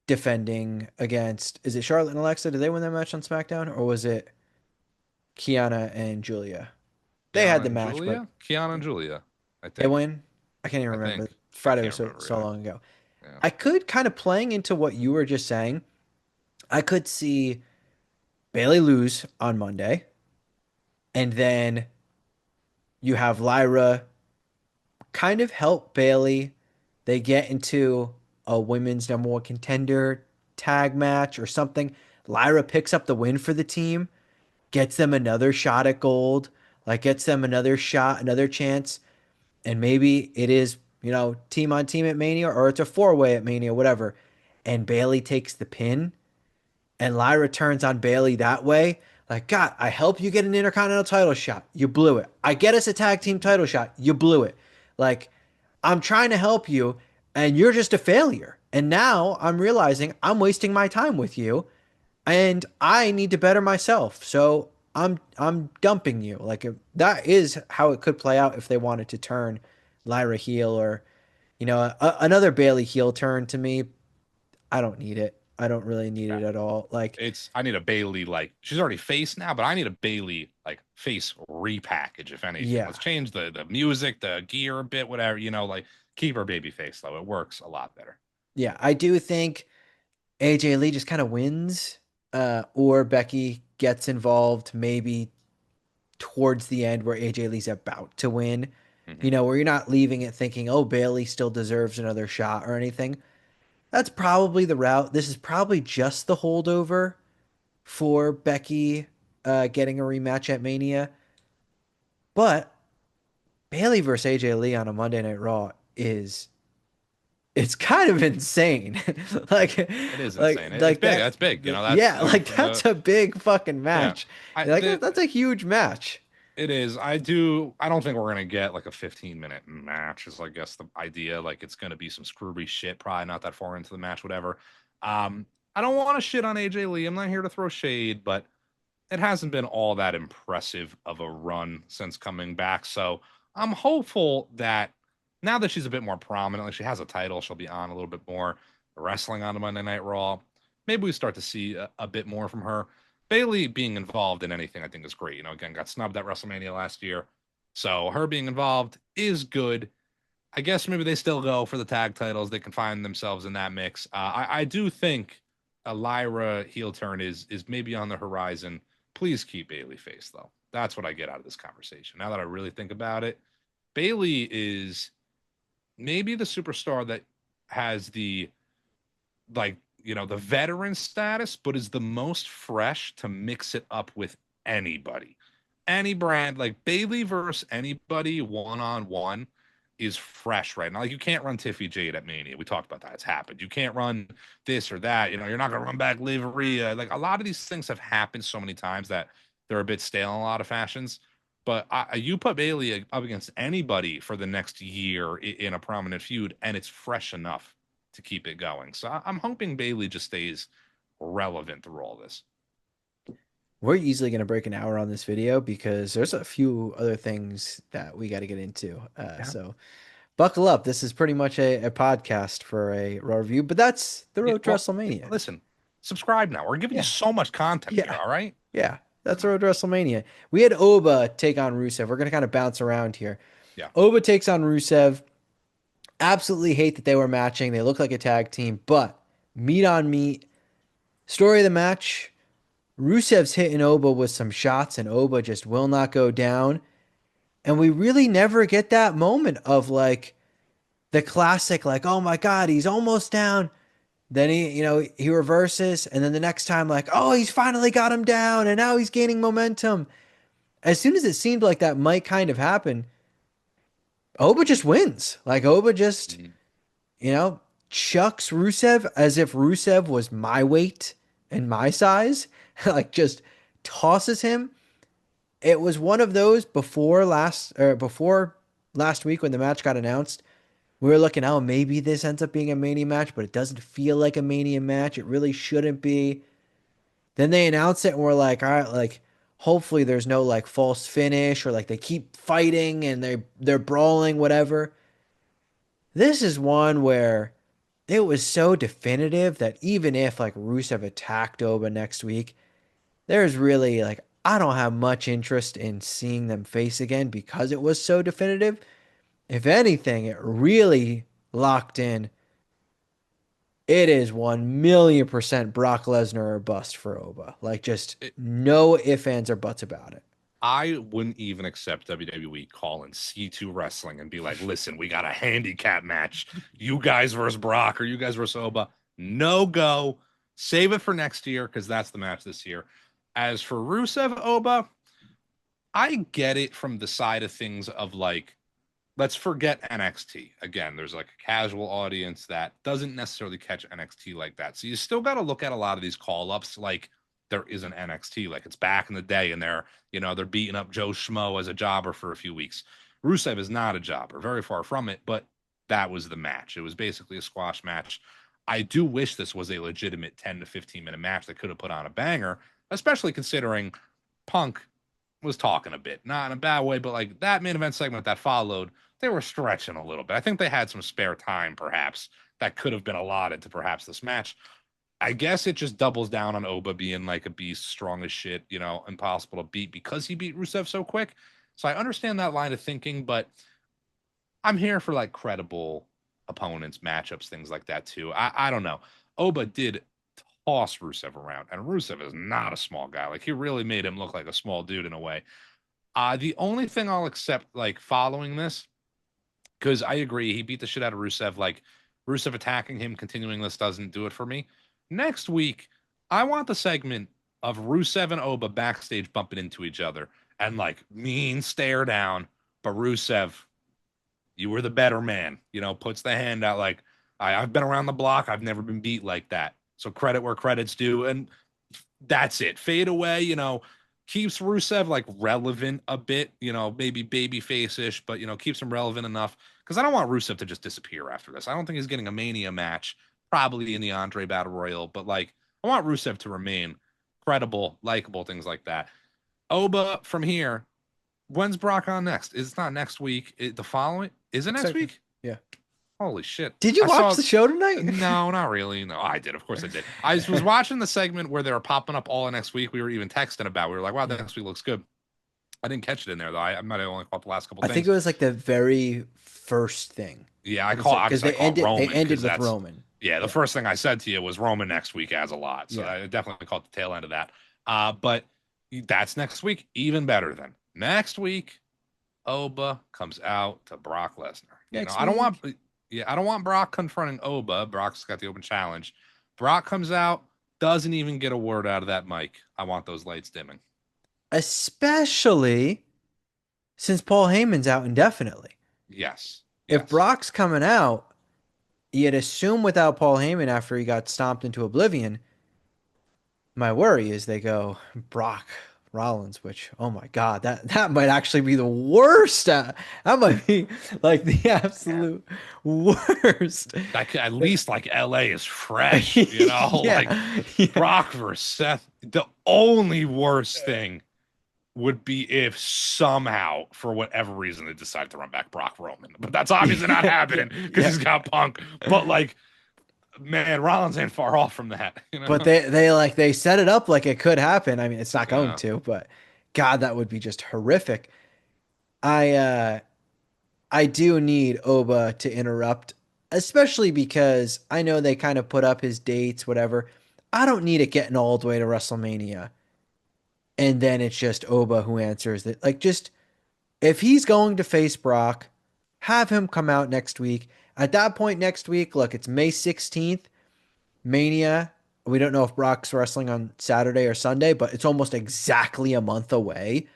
defending against is it Charlotte and Alexa? Did they win that match on SmackDown or was it Kiana and Julia? They had the match, but Kiana and Julia, I they think. win. I can't even I remember. think. I Friday was can't so, remember so either. long ago. Yeah. I could kind of playing into what you were just saying. I could see Bailey lose on Monday, and then you have Lyra kind of help Bailey. They get into a women's number one contender tag match or something. Lyra picks up the win for the team, gets them another shot at gold, like gets them another shot, another chance, and maybe it is, team on team at Mania or it's a four-way at Mania, whatever. And Bailey takes the pin and Lyra turns on Bailey that way. Like, God, I help you get an Intercontinental title shot. You blew it. I get us a tag team title shot. You blew it. Like, I'm trying to help you and you're just a failure. And now I'm realizing I'm wasting my time with you and I need to better myself. So I'm dumping you. Like that is how it could play out if they wanted to turn Lyra heel or another Bailey heel turn to me. I don't need it. I don't really need Yeah. it at all. Like I need a Bailey like she's already face now, but I need a Bailey like face repackage, if anything. yeah. Let's change the music, the gear a bit, whatever, like keep her baby face though. It works a lot better. Yeah, I do think AJ Lee just kind of wins or Becky gets involved maybe towards the end where AJ Lee's about to win. Hmm. Where you're not leaving it thinking, "Oh, Bailey still deserves another shot" or anything. That's probably the route. This is probably just the holdover for Becky getting a rematch at Mania. But Bailey versus AJ Lee on a Monday Night Raw is it's kind of insane. like It is like insane. It's like big. that That's big. That's yeah, like for that's the a big fucking yeah. match. I Like the that's a huge match. It is. I don't think we're gonna get like a 15-minute match. Is I guess the idea. Like it's gonna be some screwy shit. Probably not that far into the match. Whatever. I don't want to shit on AJ Lee. I'm not here to throw shade, but it hasn't been all that impressive of a run since coming back. So I'm hopeful that now that she's a bit more prominent, like she has a title, she'll be on a little bit more wrestling on the Monday Night Raw. Maybe we start to see a bit more from her. Bailey being involved in anything, I think, is great. Again, got snubbed at WrestleMania last year. So her being involved is good. I guess maybe they still go for the tag titles. They can find themselves in that mix. I do think a Lyra heel turn is maybe on the horizon. Please keep Bailey face though. That's what I get out of this conversation. Now that I really think about it, Bailey is maybe the superstar that has the the veteran status, but is the most fresh to mix it up with anybody. Any brand, like Bailey versus anybody one on one is fresh right now. Like you can't run Tiffy Jade at Mania. We talked about that. It's happened. You can't run this or that. You're not gonna run back Liv Rhea. Like a lot of these things have happened so many times that they're a bit stale in a lot of fashions. But you put Bailey up against anybody for the next year in a prominent feud, and it's fresh enough to keep it going. So I'm hoping Bailey just stays relevant through all this. We're easily going to break an hour on this video because there's a few other things that we got to get into. Yeah. So buckle up. This is pretty much a podcast for a Raw review, but that's the Yeah, road to well, WrestleMania. listen, subscribe now. We're giving you Yeah. so much content here, Yeah. all right? Yeah. That's the road to WrestleMania. We had Oba take on Rusev. We're going to kind of bounce around here. Yeah. Oba takes on Rusev. Absolutely hate that they were matching. They look like a tag team, but meat on meat. Story of the match. Rusev's hitting Oba with some shots, and Oba just will not go down. And we really never get that moment of like the classic, like, oh my God, he's almost down. Then he reverses, and then the next time, like, oh, he's finally got him down, and now he's gaining momentum. As soon as it seemed like that might kind of happen, Oba just wins. Like Oba just, Mhm. you know, chucks Rusev as if Rusev was my weight and my size, like just tosses him. It was one of those before last week when the match got announced. We were looking, oh, maybe this ends up being a Mania match, but it doesn't feel like a Mania match. It really shouldn't be. Then they announce it, and we're like, all right, like hopefully there's no like false finish or like they keep fighting and they're brawling, whatever. This is one where it was so definitive that even if like Rusev attacked Oba next week, there's really like I don't have much interest in seeing them face again because it was so definitive. If anything, it really locked in. It is 1,000,000% Brock Lesnar or bust for Oba. Like just It, no ifs, ands, or buts about it. I wouldn't even accept WWE calling C2 Wrestling and be like, listen, we got a handicap match. You guys versus Brock or you guys versus Oba. No go. Save it for next year because that's the match this year. As for Rusev Oba, I get it from the side of things of like, let's forget NXT. Again, there's like a casual audience that doesn't necessarily catch NXT like that. So you still got to look at a lot of these call ups like there is an NXT, like it's back in the day and they're beating up Joe Schmo as a jobber for a few weeks. Rusev is not a jobber, very far from it, but that was the match. It was basically a squash match. I do wish this was a legitimate 10 to 15-minute match that could have put on a banger, especially considering Punk was talking a bit, not in a bad way, but like that main event segment that followed, they were stretching a little bit. I think they had some spare time, perhaps, that could have been allotted to perhaps this match. I guess it just doubles down on Oba being like a beast, strong as shit, impossible to beat because he beat Rusev so quick. So I understand that line of thinking, but I'm here for like credible opponents, matchups, things like that too. I don't know. Oba did toss Rusev around, and Rusev is not a small guy. Like he really made him look like a small dude in a way. The only thing I'll accept, like following this, because I agree, he beat the shit out of Rusev. Like Rusev attacking him, continuing this doesn't do it for me. Next week, I want the segment of Rusev and Oba backstage bumping into each other and like mean stare down. But Rusev, you were the better man, puts the hand out like, I've been around the block. I've never been beat like that. So credit where credit's due. And that's it. Fade away, keeps Rusev like relevant a bit, maybe baby face-ish, but keeps him relevant enough. Because I don't want Rusev to just disappear after this. I don't think he's getting a Mania match, probably in the Andre Battle Royal, but like I want Rusev to remain credible, likable, things like that. Oba from here. When's Brock on next? It's not next week. The following is it next Exactly. week? Yeah. Holy shit. Did you I watch saw the show tonight? No, not really. No, I did. Of course I did. I was watching the segment where they were popping up all next week. We were even texting about. We were like, wow, Yeah. next week looks good. I didn't catch it in there though. I might have only caught the last couple I think things. it was like the very first thing. Yeah, I caught Because I caught Roman. they ended with that's Roman. yeah. The first thing I said to you was Roman next week has a lot, so Yeah. I definitely caught the tail end of that. But that's next week. Even better than next week. Oba comes out to Brock Lesnar. Next I don't want, week. yeah, I don't want Brock confronting Oba. Brock's got the open challenge. Brock comes out, doesn't even get a word out of that mic. I want those lights dimming. Especially since Paul Heyman's out indefinitely. Yes, If yes. Brock's coming out, you'd assume without Paul Heyman after he got stomped into oblivion. My worry is they go Brock Rollins, which oh my god, that might actually be the worst. That might be like the absolute worst. Like at least like LA is fresh, like Yeah, yeah. Brock versus Seth. The only worst thing would be if somehow, for whatever reason, they decide to run back Brock Roman. But that's obviously not Yeah, happening because yeah. he's got Punk. But like, man, Rollins ain't far off from that, But they set it up like it could happen. I mean, it's not going Yeah. to, but God, that would be just horrific. I uh I do need Oba to interrupt, especially because I know they kind of put up his dates, whatever. I don't need it getting all the way to WrestleMania. And then it's just Oba who answers it. Like, just if he's going to face Brock, have him come out next week. At that point next week, look, it's May 16th, Mania. We don't know if Brock's wrestling on Saturday or Sunday, but it's almost exactly a month away.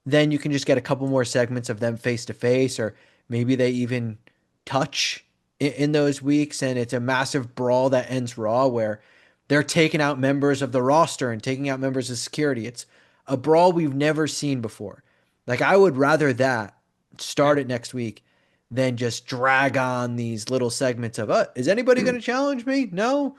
Then you can just get a couple more segments of them face to face, or maybe they even touch in those weeks, and it's a massive brawl that ends Raw where they're taking out members of the roster and taking out members of security. It's a brawl we've never seen before. Like, I would rather that Yeah. start it next week than just drag on these little segments of, is anybody going to challenge me? No.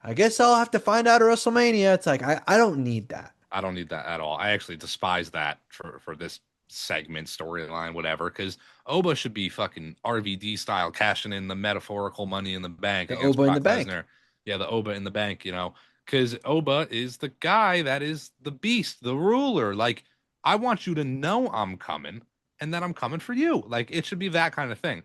I guess I'll have to find out at WrestleMania. It's like, I don't need that. I don't need that at all. I actually despise that for this segment, storyline, whatever, because Oba should be fucking RVD style, cashing in the metaphorical money in the bank The against Oba in the Brock bank. Lesnar. Yeah, the Oba in the bank, because Oba is the guy that is the beast, the ruler. Like, I want you to know I'm coming and that I'm coming for you. Like, it should be that kind of thing.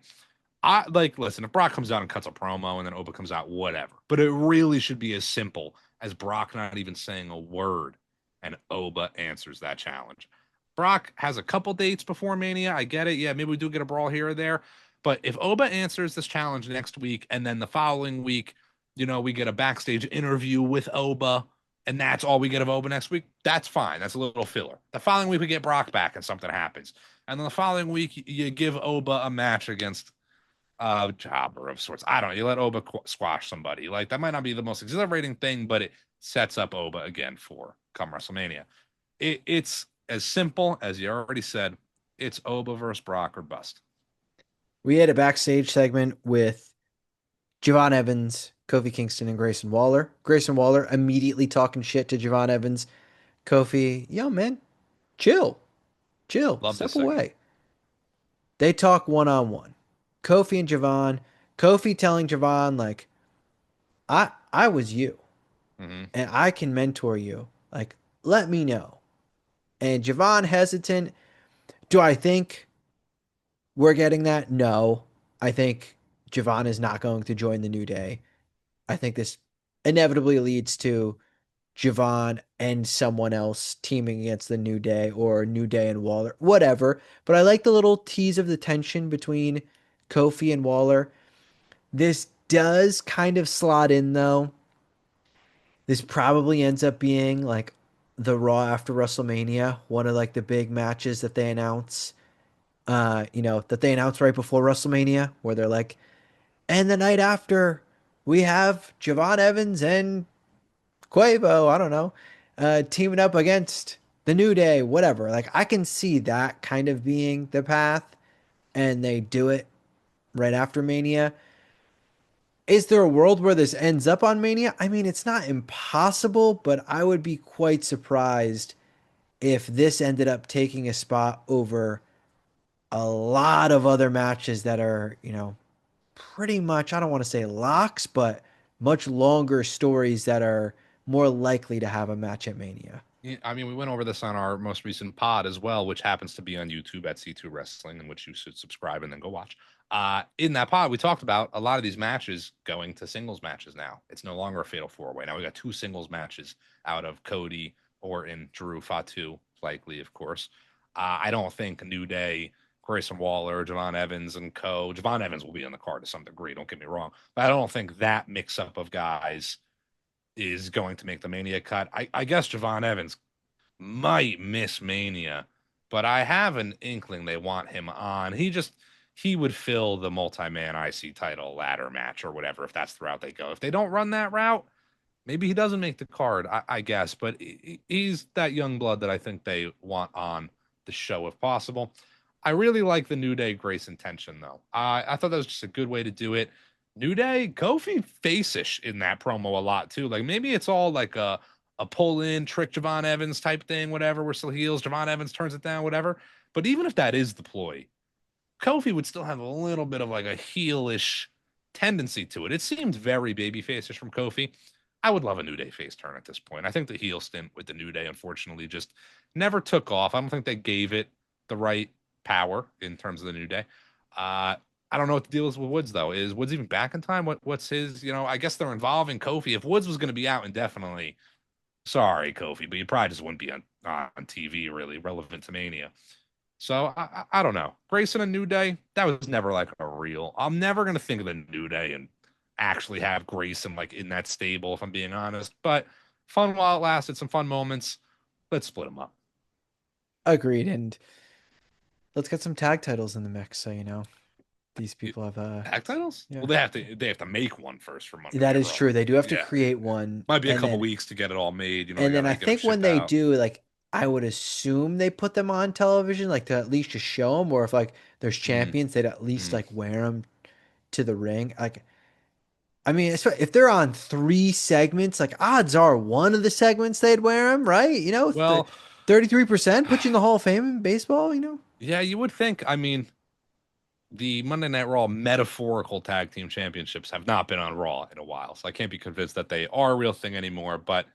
I like listen, if Brock comes out and cuts a promo and then Oba comes out, whatever. But it really should be as simple as Brock not even saying a word and Oba answers that challenge. Brock has a couple dates before Mania. I get it. Yeah, maybe we do get a brawl here or there. But if Oba answers this challenge next week and then the following week, we get a backstage interview with Oba and that's all we get of Oba next week, that's fine. That's a little filler. The following week, we get Brock back and something happens. And then the following week, you give Oba a match against jobber of sorts. I don't know. You let Oba squash somebody. Like, that might not be the most exhilarating thing, but it sets up Oba again for come WrestleMania. It's as simple as you already said. It's Oba versus Brock or bust. We had a backstage segment with Javon Evans, Kofi Kingston, and Grayson Waller. Grayson Waller immediately talking shit to Javon Evans. Kofi, yo, man, chill, chill, Love this step segment. away. They talk one on one. Kofi and Javon. Kofi telling Javon, like, I was you Mm-hmm. and I can mentor you. Like, let me know. And Javon hesitant. Do I think we're getting that? No. I think Javon is not going to join the New Day. I think this inevitably leads to Javon and someone else teaming against the New Day or New Day and Waller, whatever. But I like the little tease of the tension between Kofi and Waller. This does kind of slot in though. This probably ends up being like the Raw after WrestleMania, one of like the big matches that they announce. That they announce right before WrestleMania, where they're like, and the night after, we have Javon Evans and Quavo, I don't know, teaming up against the New Day, whatever. Like, I can see that kind of being the path, and they do it right after Mania. Is there a world where this ends up on Mania? I mean, it's not impossible, but I would be quite surprised if this ended up taking a spot over a lot of other matches that are, pretty much, I don't want to say locks, but much longer stories that are more likely to have a match at Mania. Yeah, I mean, we went over this on our most recent pod as well, which happens to be on YouTube at C2 Wrestling, in which you should subscribe and then go watch. In that pod, we talked about a lot of these matches going to singles matches now. It's no longer a fatal four way. Now we got two singles matches out of Cody, Orton, Drew, Fatu, likely, of course. I don't think New Day, Grayson Waller, Javon Evans, and co. Javon Evans will be on the card to some degree. Don't get me wrong, but I don't think that mix up of guys is going to make the Mania cut. I guess Javon Evans might miss Mania, but I have an inkling they want him on. He would fill the multi-man IC title ladder match or whatever if that's the route they go. If they don't run that route, maybe he doesn't make the card, I guess. But he's that young blood that I think they want on the show if possible. I really like the New Day Grace intention though. I thought that was just a good way to do it. New Day, Kofi face-ish in that promo a lot too. Like maybe it's all like a pull in trick Javon Evans type thing, whatever. We're still heels. Javon Evans turns it down, whatever. But even if that is the ploy, Kofi would still have a little bit of like a heelish tendency to it. It seemed very babyface-ish from Kofi. I would love a New Day face turn at this point. I think the heel stint with the New Day, unfortunately, just never took off. I don't think they gave it the right power in terms of the New Day. I don't know what the deal is with Woods though. Is Woods even back in time? What's his? I guess they're involving Kofi. If Woods was going to be out indefinitely, sorry, Kofi, but you probably just wouldn't be on TV really relevant to Mania. So I don't know. Grayson and New Day, that was never like a real. I'm never gonna think of the New Day and actually have Grayson like in that stable, if I'm being honest. But fun while it lasted, some fun moments. Let's split them up. Agreed. And let's get some tag titles in the mix. So, these people have Tag titles? yeah. Well, they have to make one first for Monday That Night is Raw. true. They do have to Yeah, create one, might be a and couple then weeks to get it all made. They and then I gotta get them think when shipped they out. do, like, I would assume they put them on television, like to at least just show them, or if like there's Mm, champions, they'd at least mm. like wear them to the ring. Like, I mean, if they're on three segments, like odds are one of the segments they'd wear them, right? 30, Well, 33% put you in the Hall of Fame in baseball. yeah, you would think. I mean, the Monday Night Raw metaphorical tag team championships have not been on Raw in a while, so I can't be convinced that they are a real thing anymore. But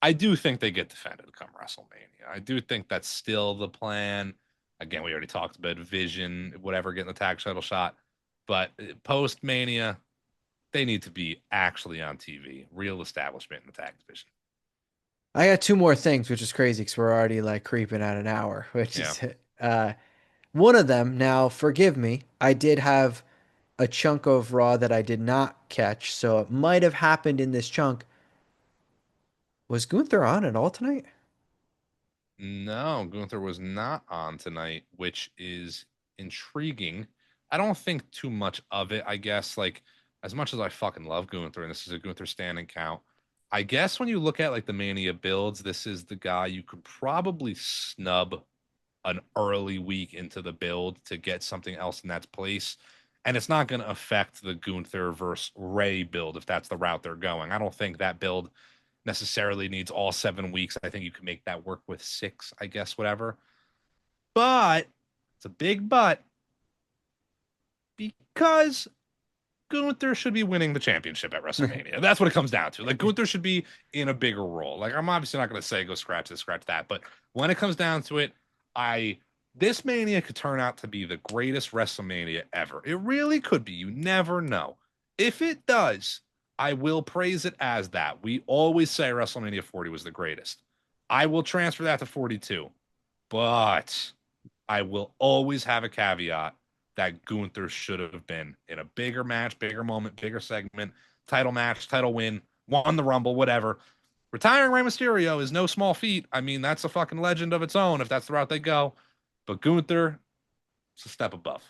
I do think they get defended come WrestleMania. I do think that's still the plan. Again, we already talked about Vision, whatever, getting the tag title shot. But post Mania, they need to be actually on TV, real establishment in the tag division. I got two more things, which is crazy because we're already like creeping at an hour, which Yeah. is one of them. Now, forgive me, I did have a chunk of Raw that I did not catch, so it might have happened in this chunk. Was Gunther on at all tonight? No, Gunther was not on tonight, which is intriguing. I don't think too much of it, I guess. Like, as much as I fucking love Gunther, and this is a Gunther standing count, I guess when you look at like the Mania builds, this is the guy you could probably snub an early week into the build to get something else in that place. And it's not going to affect the Gunther versus Ray build if that's the route they're going. I don't think that build necessarily needs all 7 weeks. I think you can make that work with 6, I guess, whatever. But it's a big but because Gunther should be winning the championship at WrestleMania. That's what it comes down to. Like Gunther should be in a bigger role. Like I'm obviously not going to say go scratch this, scratch that, but when it comes down to it, I this Mania could turn out to be the greatest WrestleMania ever. It really could be. You never know. If it does, I will praise it as that. We always say WrestleMania 40 was the greatest. I will transfer that to 42, but I will always have a caveat that Gunther should have been in a bigger match, bigger moment, bigger segment, title match, title win, won the Rumble, whatever. Retiring Rey Mysterio is no small feat. I mean, that's a fucking legend of its own if that's the route they go. But Gunther, it's a step above.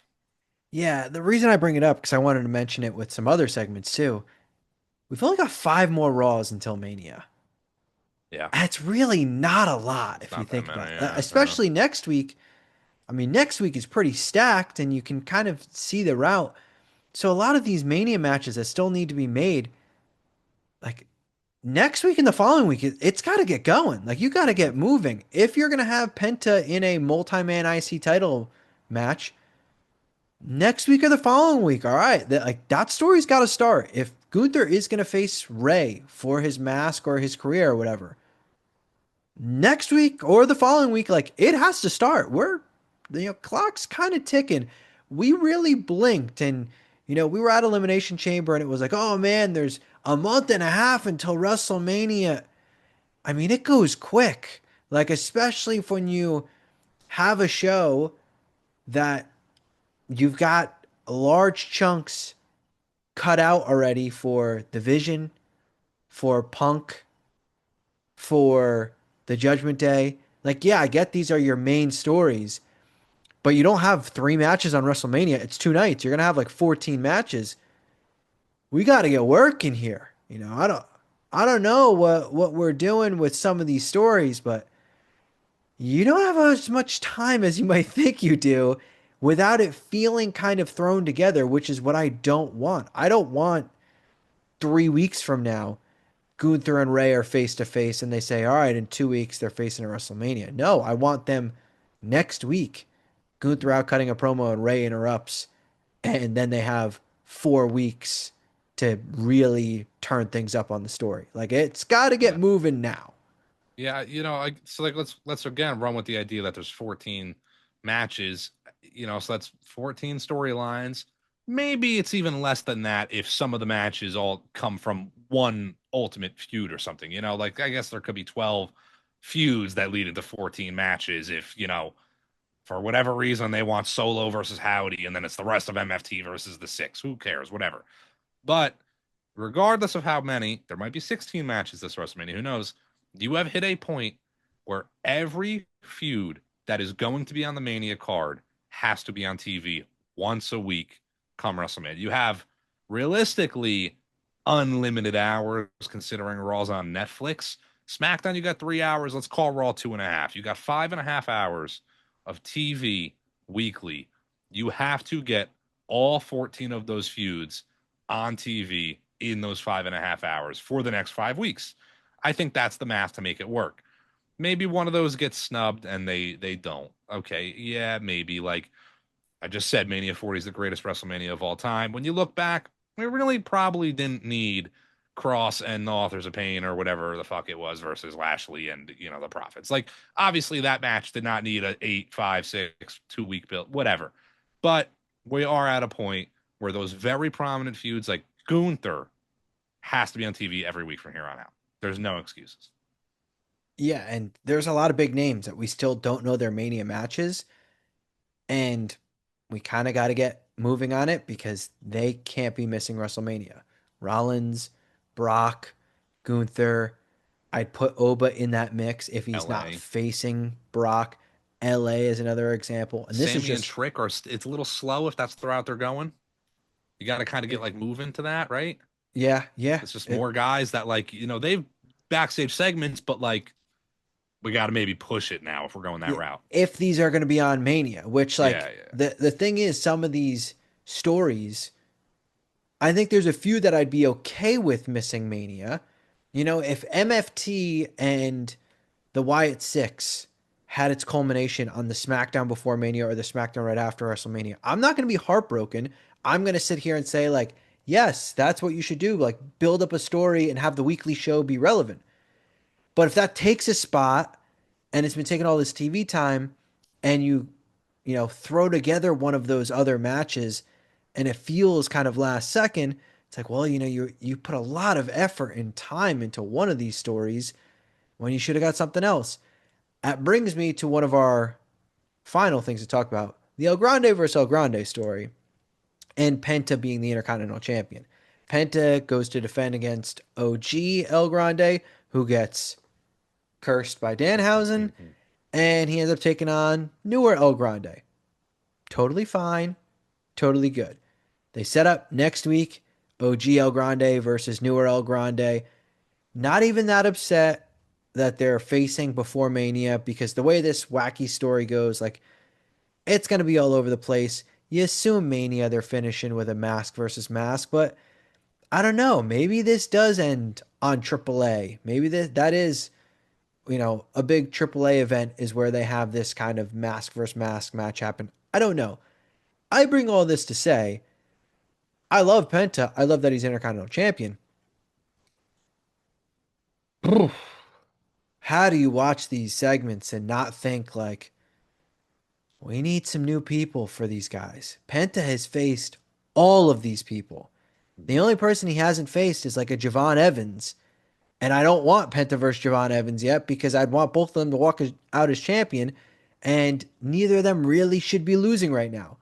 Yeah, the reason I bring it up because I wanted to mention it with some other segments too. We've only got five more Raws until Mania. Yeah, That's really not a lot it's if you not that think many. about it. Yeah, Especially next week. I mean, next week is pretty stacked and you can kind of see the route. So a lot of these Mania matches that still need to be made, like next week and the following week, it's got to get going. Like you got to mm-hmm. get moving. If you're going to have Penta in a multi-man IC title match next week or the following week, all right, that story's got to start. If Gunther is going to face Ray for his mask or his career or whatever, next week or the following week, like it has to start. Clock's kind of ticking. We really blinked and we were at Elimination Chamber and it was like, oh man, there's a month and a half until WrestleMania. I mean, it goes quick. Like, especially when you have a show that you've got large chunks cut out already for Division, for Punk, for the Judgment Day. Like, yeah, I get these are your main stories, but you don't have three matches on WrestleMania. It's two nights. You're gonna have like 14 matches. We got to get working here. I don't know what we're doing with some of these stories, but you don't have as much time as you might think you do without it feeling kind of thrown together, which is what I don't want. I don't want 3 weeks from now, Gunther and Ray are face to face and they say, all right, in 2 weeks they're facing a WrestleMania. No, I want them next week. Gunther out cutting a promo and Ray interrupts, and then they have 4 weeks to really turn things up on the story. Like it's got to get Yeah. moving now. Yeah, so like let's again run with the idea that there's 14 matches, so that's 14 storylines. Maybe it's even less than that if some of the matches all come from one ultimate feud or something. Like I guess there could be 12 feuds that lead into 14 matches if, for whatever reason they want Solo versus Howdy and then it's the rest of MFT versus the six. Who cares? Whatever. But regardless of how many, there might be 16 matches this WrestleMania. Who knows? You have hit a point where every feud that is going to be on the Mania card has to be on TV once a week come WrestleMania. You have realistically unlimited hours considering Raw's on Netflix. SmackDown, you got 3 hours. Let's call Raw 2.5. You got 5.5 hours of TV weekly. You have to get all 14 of those feuds on TV in those 5.5 hours for the next 5 weeks. I think that's the math to make it work. Maybe one of those gets snubbed and they don't. Okay, yeah, maybe. Like I just said, Mania 40 is the greatest WrestleMania of all time. When you look back, we really probably didn't need Cross and the Authors of Pain or whatever the fuck it was versus Lashley and the Profits. Like obviously that match did not need a 8, 5, 6 2 week build, whatever. But we are at a point where those very prominent feuds like Gunther has to be on TV every week from here on out. There's no excuses. Yeah, and there's a lot of big names that we still don't know their Mania matches, and we kind of got to get moving on it because they can't be missing WrestleMania. Rollins, Brock, Gunther. I'd put Oba in that mix if he's not LA. facing Brock. LA is another example. And this is Sammy and just, Trick it's a little slow if that's the route they're going. You got to kind of get it, like moving to that, right? yeah, yeah. It's just It, more guys that like, they've backstage segments, but like we got to maybe push it now if we're going that yeah, route. if these are going to be on Mania, which Yeah, like yeah. the thing is, some of these stories, I think there's a few that I'd be okay with missing Mania. If MFT and the Wyatt Six had its culmination on the SmackDown before Mania or the SmackDown right after WrestleMania, I'm not going to be heartbroken. I'm going to sit here and say, like, yes, that's what you should do. Like, build up a story and have the weekly show be relevant. But if that takes a spot and it's been taking all this TV time and you throw together one of those other matches and it feels kind of last second, it's like, well, you put a lot of effort and time into one of these stories when you should have got something else. That brings me to one of our final things to talk about, the El Grande versus El Grande story, and Penta being the Intercontinental Champion. Penta goes to defend against OG El Grande, who gets cursed by Danhausen, and he ends up taking on newer El Grande. Totally fine, totally good. They set up next week OG El Grande versus newer El Grande. Not even that upset that they're facing before Mania because the way this wacky story goes, like it's gonna be all over the place. You assume Mania they're finishing with a mask versus mask, but I don't know. Maybe this does end on AAA. Maybe that is, a big AAA event is where they have this kind of mask versus mask match happen. I don't know. I bring all this to say, I love Penta. I love that he's Intercontinental Champion. How do you watch these segments and not think like, we need some new people for these guys? Penta has faced all of these people. The only person he hasn't faced is like a Javon Evans. And I don't want Penta versus Javon Evans yet because I'd want both of them to walk out as champion. And neither of them really should be losing right now.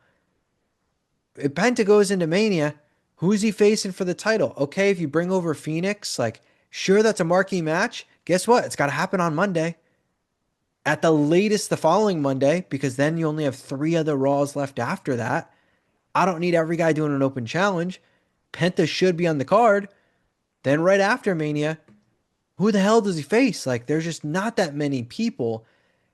If Penta goes into Mania, who's he facing for the title? Okay, if you bring over Phoenix, like, sure, that's a marquee match. Guess what? It's got to happen on Monday. At the latest, the following Monday, because then you only have three other Raws left after that. I don't need every guy doing an open challenge. Penta should be on the card. Then right after Mania, who the hell does he face? Like, there's just not that many people.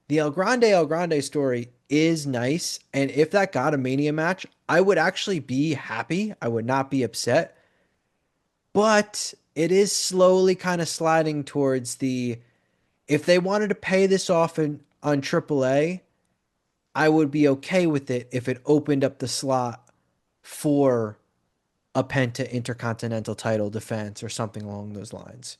The El Grande story is nice. And if that got a Mania match, I would actually be happy. I would not be upset. But it is slowly kind of sliding towards the, if they wanted to pay this off on AAA, I would be okay with it if it opened up the slot for a Penta Intercontinental title defense or something along those lines.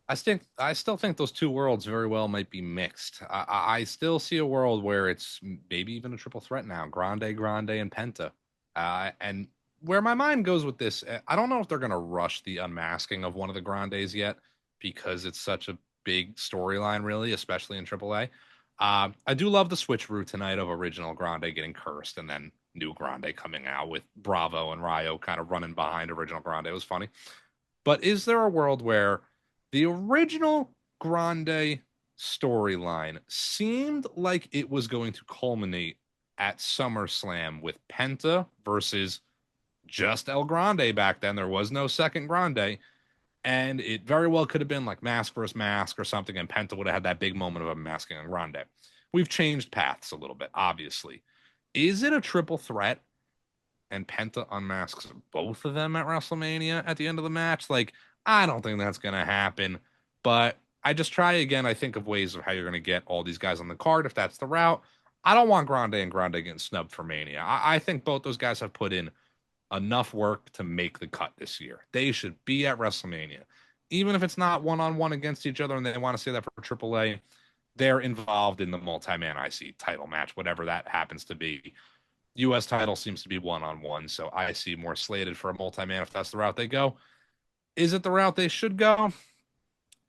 I still think those two worlds very well might be mixed. I still see a world where it's maybe even a triple threat now: Grande, and Penta. And where my mind goes with this, I don't know if they're going to rush the unmasking of one of the Grandes yet because it's such a big storyline, really, especially in AAA. I do love the switcheroo tonight of original Grande getting cursed and then new Grande coming out with Bravo and Rayo kind of running behind original Grande. It was funny. But is there a world where the original Grande storyline seemed like it was going to culminate at SummerSlam with Penta versus just El Grande back then? There was no second Grande. And it very well could have been like mask versus mask or something, and Penta would have had that big moment of a masking on Grande. We've changed paths a little bit, obviously. Is it a triple threat and Penta unmasks both of them at WrestleMania at the end of the match? Like, I don't think that's going to happen. But I just try again. I think of ways of how you're going to get all these guys on the card if that's the route. I don't want Grande and Grande getting snubbed for Mania. I think both those guys have put in enough work to make the cut this year. They should be at WrestleMania. Even if it's not one on one against each other and they want to say that for AAA, they're involved in the multi man IC title match, whatever that happens to be. US title seems to be one on one, so I see more slated for a multi man if that's the route they go. Is it the route they should go?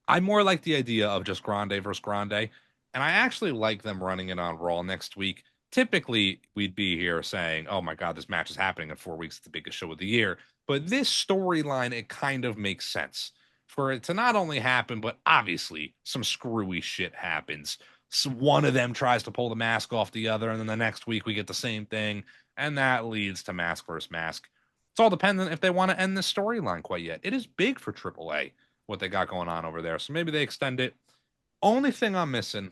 I more like the idea of just Grande versus Grande, and I actually like them running it on Raw next week. Typically, we'd be here saying, "Oh my God, this match is happening in 4 weeks. It's the biggest show of the year." But this storyline, it kind of makes sense for it to not only happen, but obviously some screwy shit happens. So one of them tries to pull the mask off the other, and then the next week we get the same thing, and that leads to mask versus mask. It's all dependent if they want to end this storyline quite yet. It is big for AAA what they got going on over there, so maybe they extend it. Only thing I'm missing,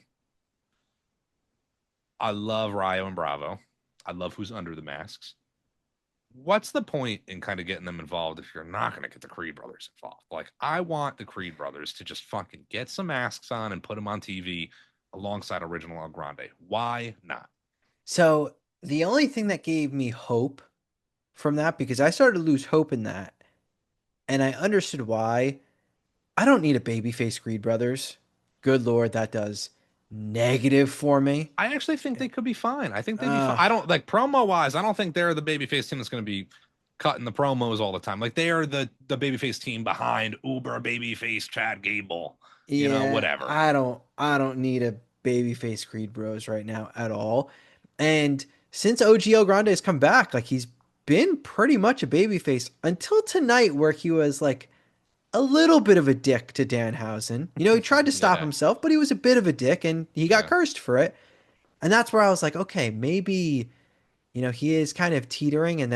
I love Ryo and Bravo. I love who's under the masks. What's the point in kind of getting them involved if you're not going to get the Creed brothers involved? Like, I want the Creed brothers to just fucking get some masks on and put them on TV alongside original El Grande. Why not? So the only thing that gave me hope from that, because I started to lose hope in that, and I understood why. I don't need a babyface Creed Brothers. Good Lord, that does negative for me. I actually think they could be fine. I think they'd be fine. Uh, I don't like promo wise. I don't think they're the babyface team that's going to be cutting the promos all the time. Like they are the babyface team behind Uber babyface Chad Gable. You know, yeah, whatever. I don't need a babyface Creed Bros right now at all. And since OGL Grande has come back, like he's been pretty much a babyface until tonight, where he was like a little bit of a dick to Danhausen. You know, he tried to stop Yeah, himself, but he was a bit of a dick and he got yeah. cursed for it. And that's where I was like, okay, maybe, he is kind of teetering and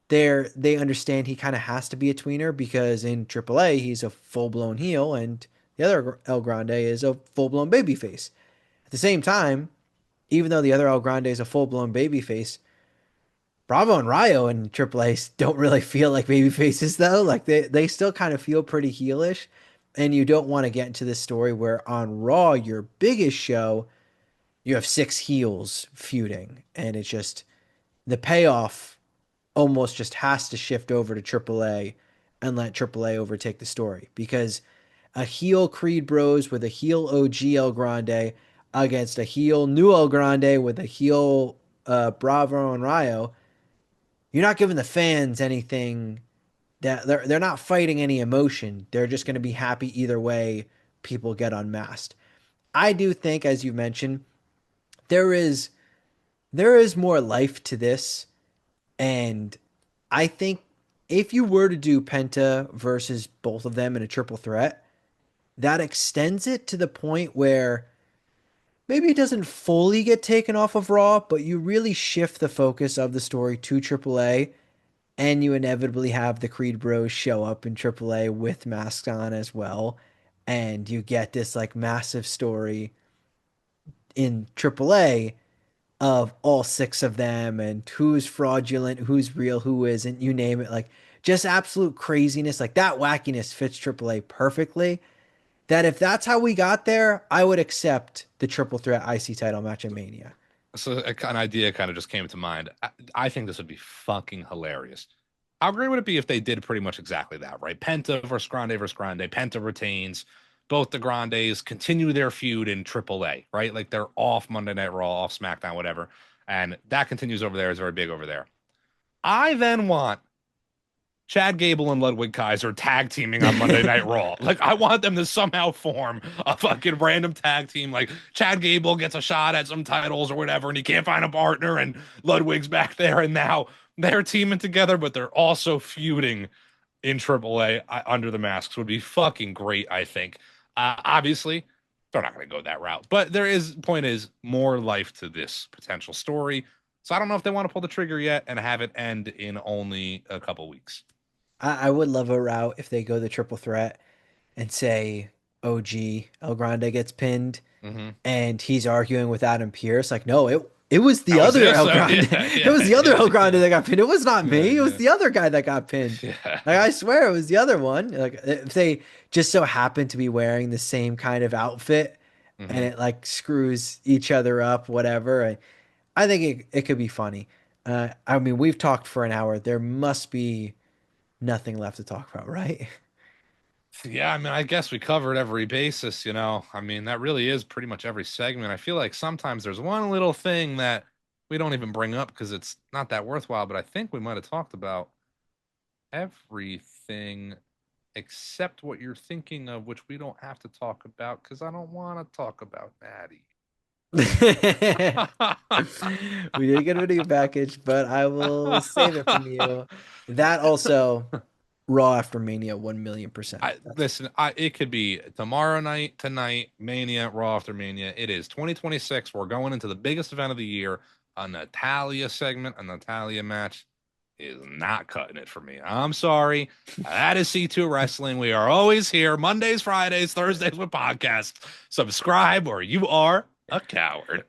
they understand he kind of has to be a tweener because in AAA he's a full-blown heel and the other El Grande is a full-blown babyface. At the same time, even though the other El Grande is a full-blown babyface, Bravo and Rayo in AAA don't really feel like baby faces though. Like they still kind of feel pretty heelish. And you don't want to get into this story where on Raw, your biggest show, you have six heels feuding. And it's just the payoff almost just has to shift over to AAA and let AAA overtake the story. Because a heel Creed Bros with a heel OG El Grande against a heel New El Grande with a heel Bravo and Rayo, you're not giving the fans anything that they're not fighting any emotion. They're just going to be happy either way people get unmasked. I do think, as you mentioned, there is there is more life to this, and I think if you were to do Penta versus both of them in a triple threat, that extends it to the point where maybe it doesn't fully get taken off of Raw, but you really shift the focus of the story to AAA, and you inevitably have the Creed Bros show up in AAA with masks on as well, and you get this like massive story in AAA of all six of them and who's fraudulent, who's real, who isn't, you name it. Like just absolute craziness. Like that wackiness fits AAA perfectly. That if that's how we got there, I would accept the triple threat IC title match in Mania. So an idea kind of just came to mind. I think this would be fucking hilarious. How great would it be if they did pretty much exactly that, right? Penta versus Grande. Penta retains. Both the Grandes continue their feud in AAA, right? Like they're off Monday Night Raw, off SmackDown, whatever. And that continues over there. It's very big over there. I then want Chad Gable and Ludwig Kaiser tag teaming on Monday Night Raw. Like, I want them to somehow form a fucking random tag team. Like, Chad Gable gets a shot at some titles or whatever, and he can't find a partner, and Ludwig's back there, and now they're teaming together, but they're also feuding in AAA under the masks. Would be fucking great, I think. Obviously, they're not going to go that route, but point is more life to this potential story. So I don't know if they want to pull the trigger yet and have it end in only a couple weeks. I would love a route if they go the triple threat and say OG El Grande gets pinned Mm-hmm. and he's arguing with Adam Pierce. Like, no, it was the That was other this. El Grande. Yeah, It was the other yeah, El Grande yeah, that got pinned. It was not yeah, me. It was yeah, the other guy that got pinned. yeah. Like, I swear it was the other one. Like, if they just so happen to be wearing the same kind of outfit and Mm-hmm. it like screws each other up, whatever. I think it could be funny. I mean, we've talked for an hour. There must be nothing left to talk about, right? Yeah, I mean, I guess we covered every basis, you know. I mean, that really is pretty much every segment. I feel like sometimes there's one little thing that we don't even bring up because it's not that worthwhile, but I think we might have talked about everything except what you're thinking of, which we don't have to talk about because I don't want to talk about Natty. We did get a video package, but I will save it from you. That also, Raw after Mania, 1,000,000%. That's Listen, it could be tomorrow night, tonight, Mania, Raw after Mania. It is 2026. We're going into the biggest event of the year. A Natalia segment, a Natalia match is not cutting it for me. I'm sorry. That is C2 Wrestling. We are always here Mondays, Fridays, Thursdays with podcasts. Subscribe or you are a coward.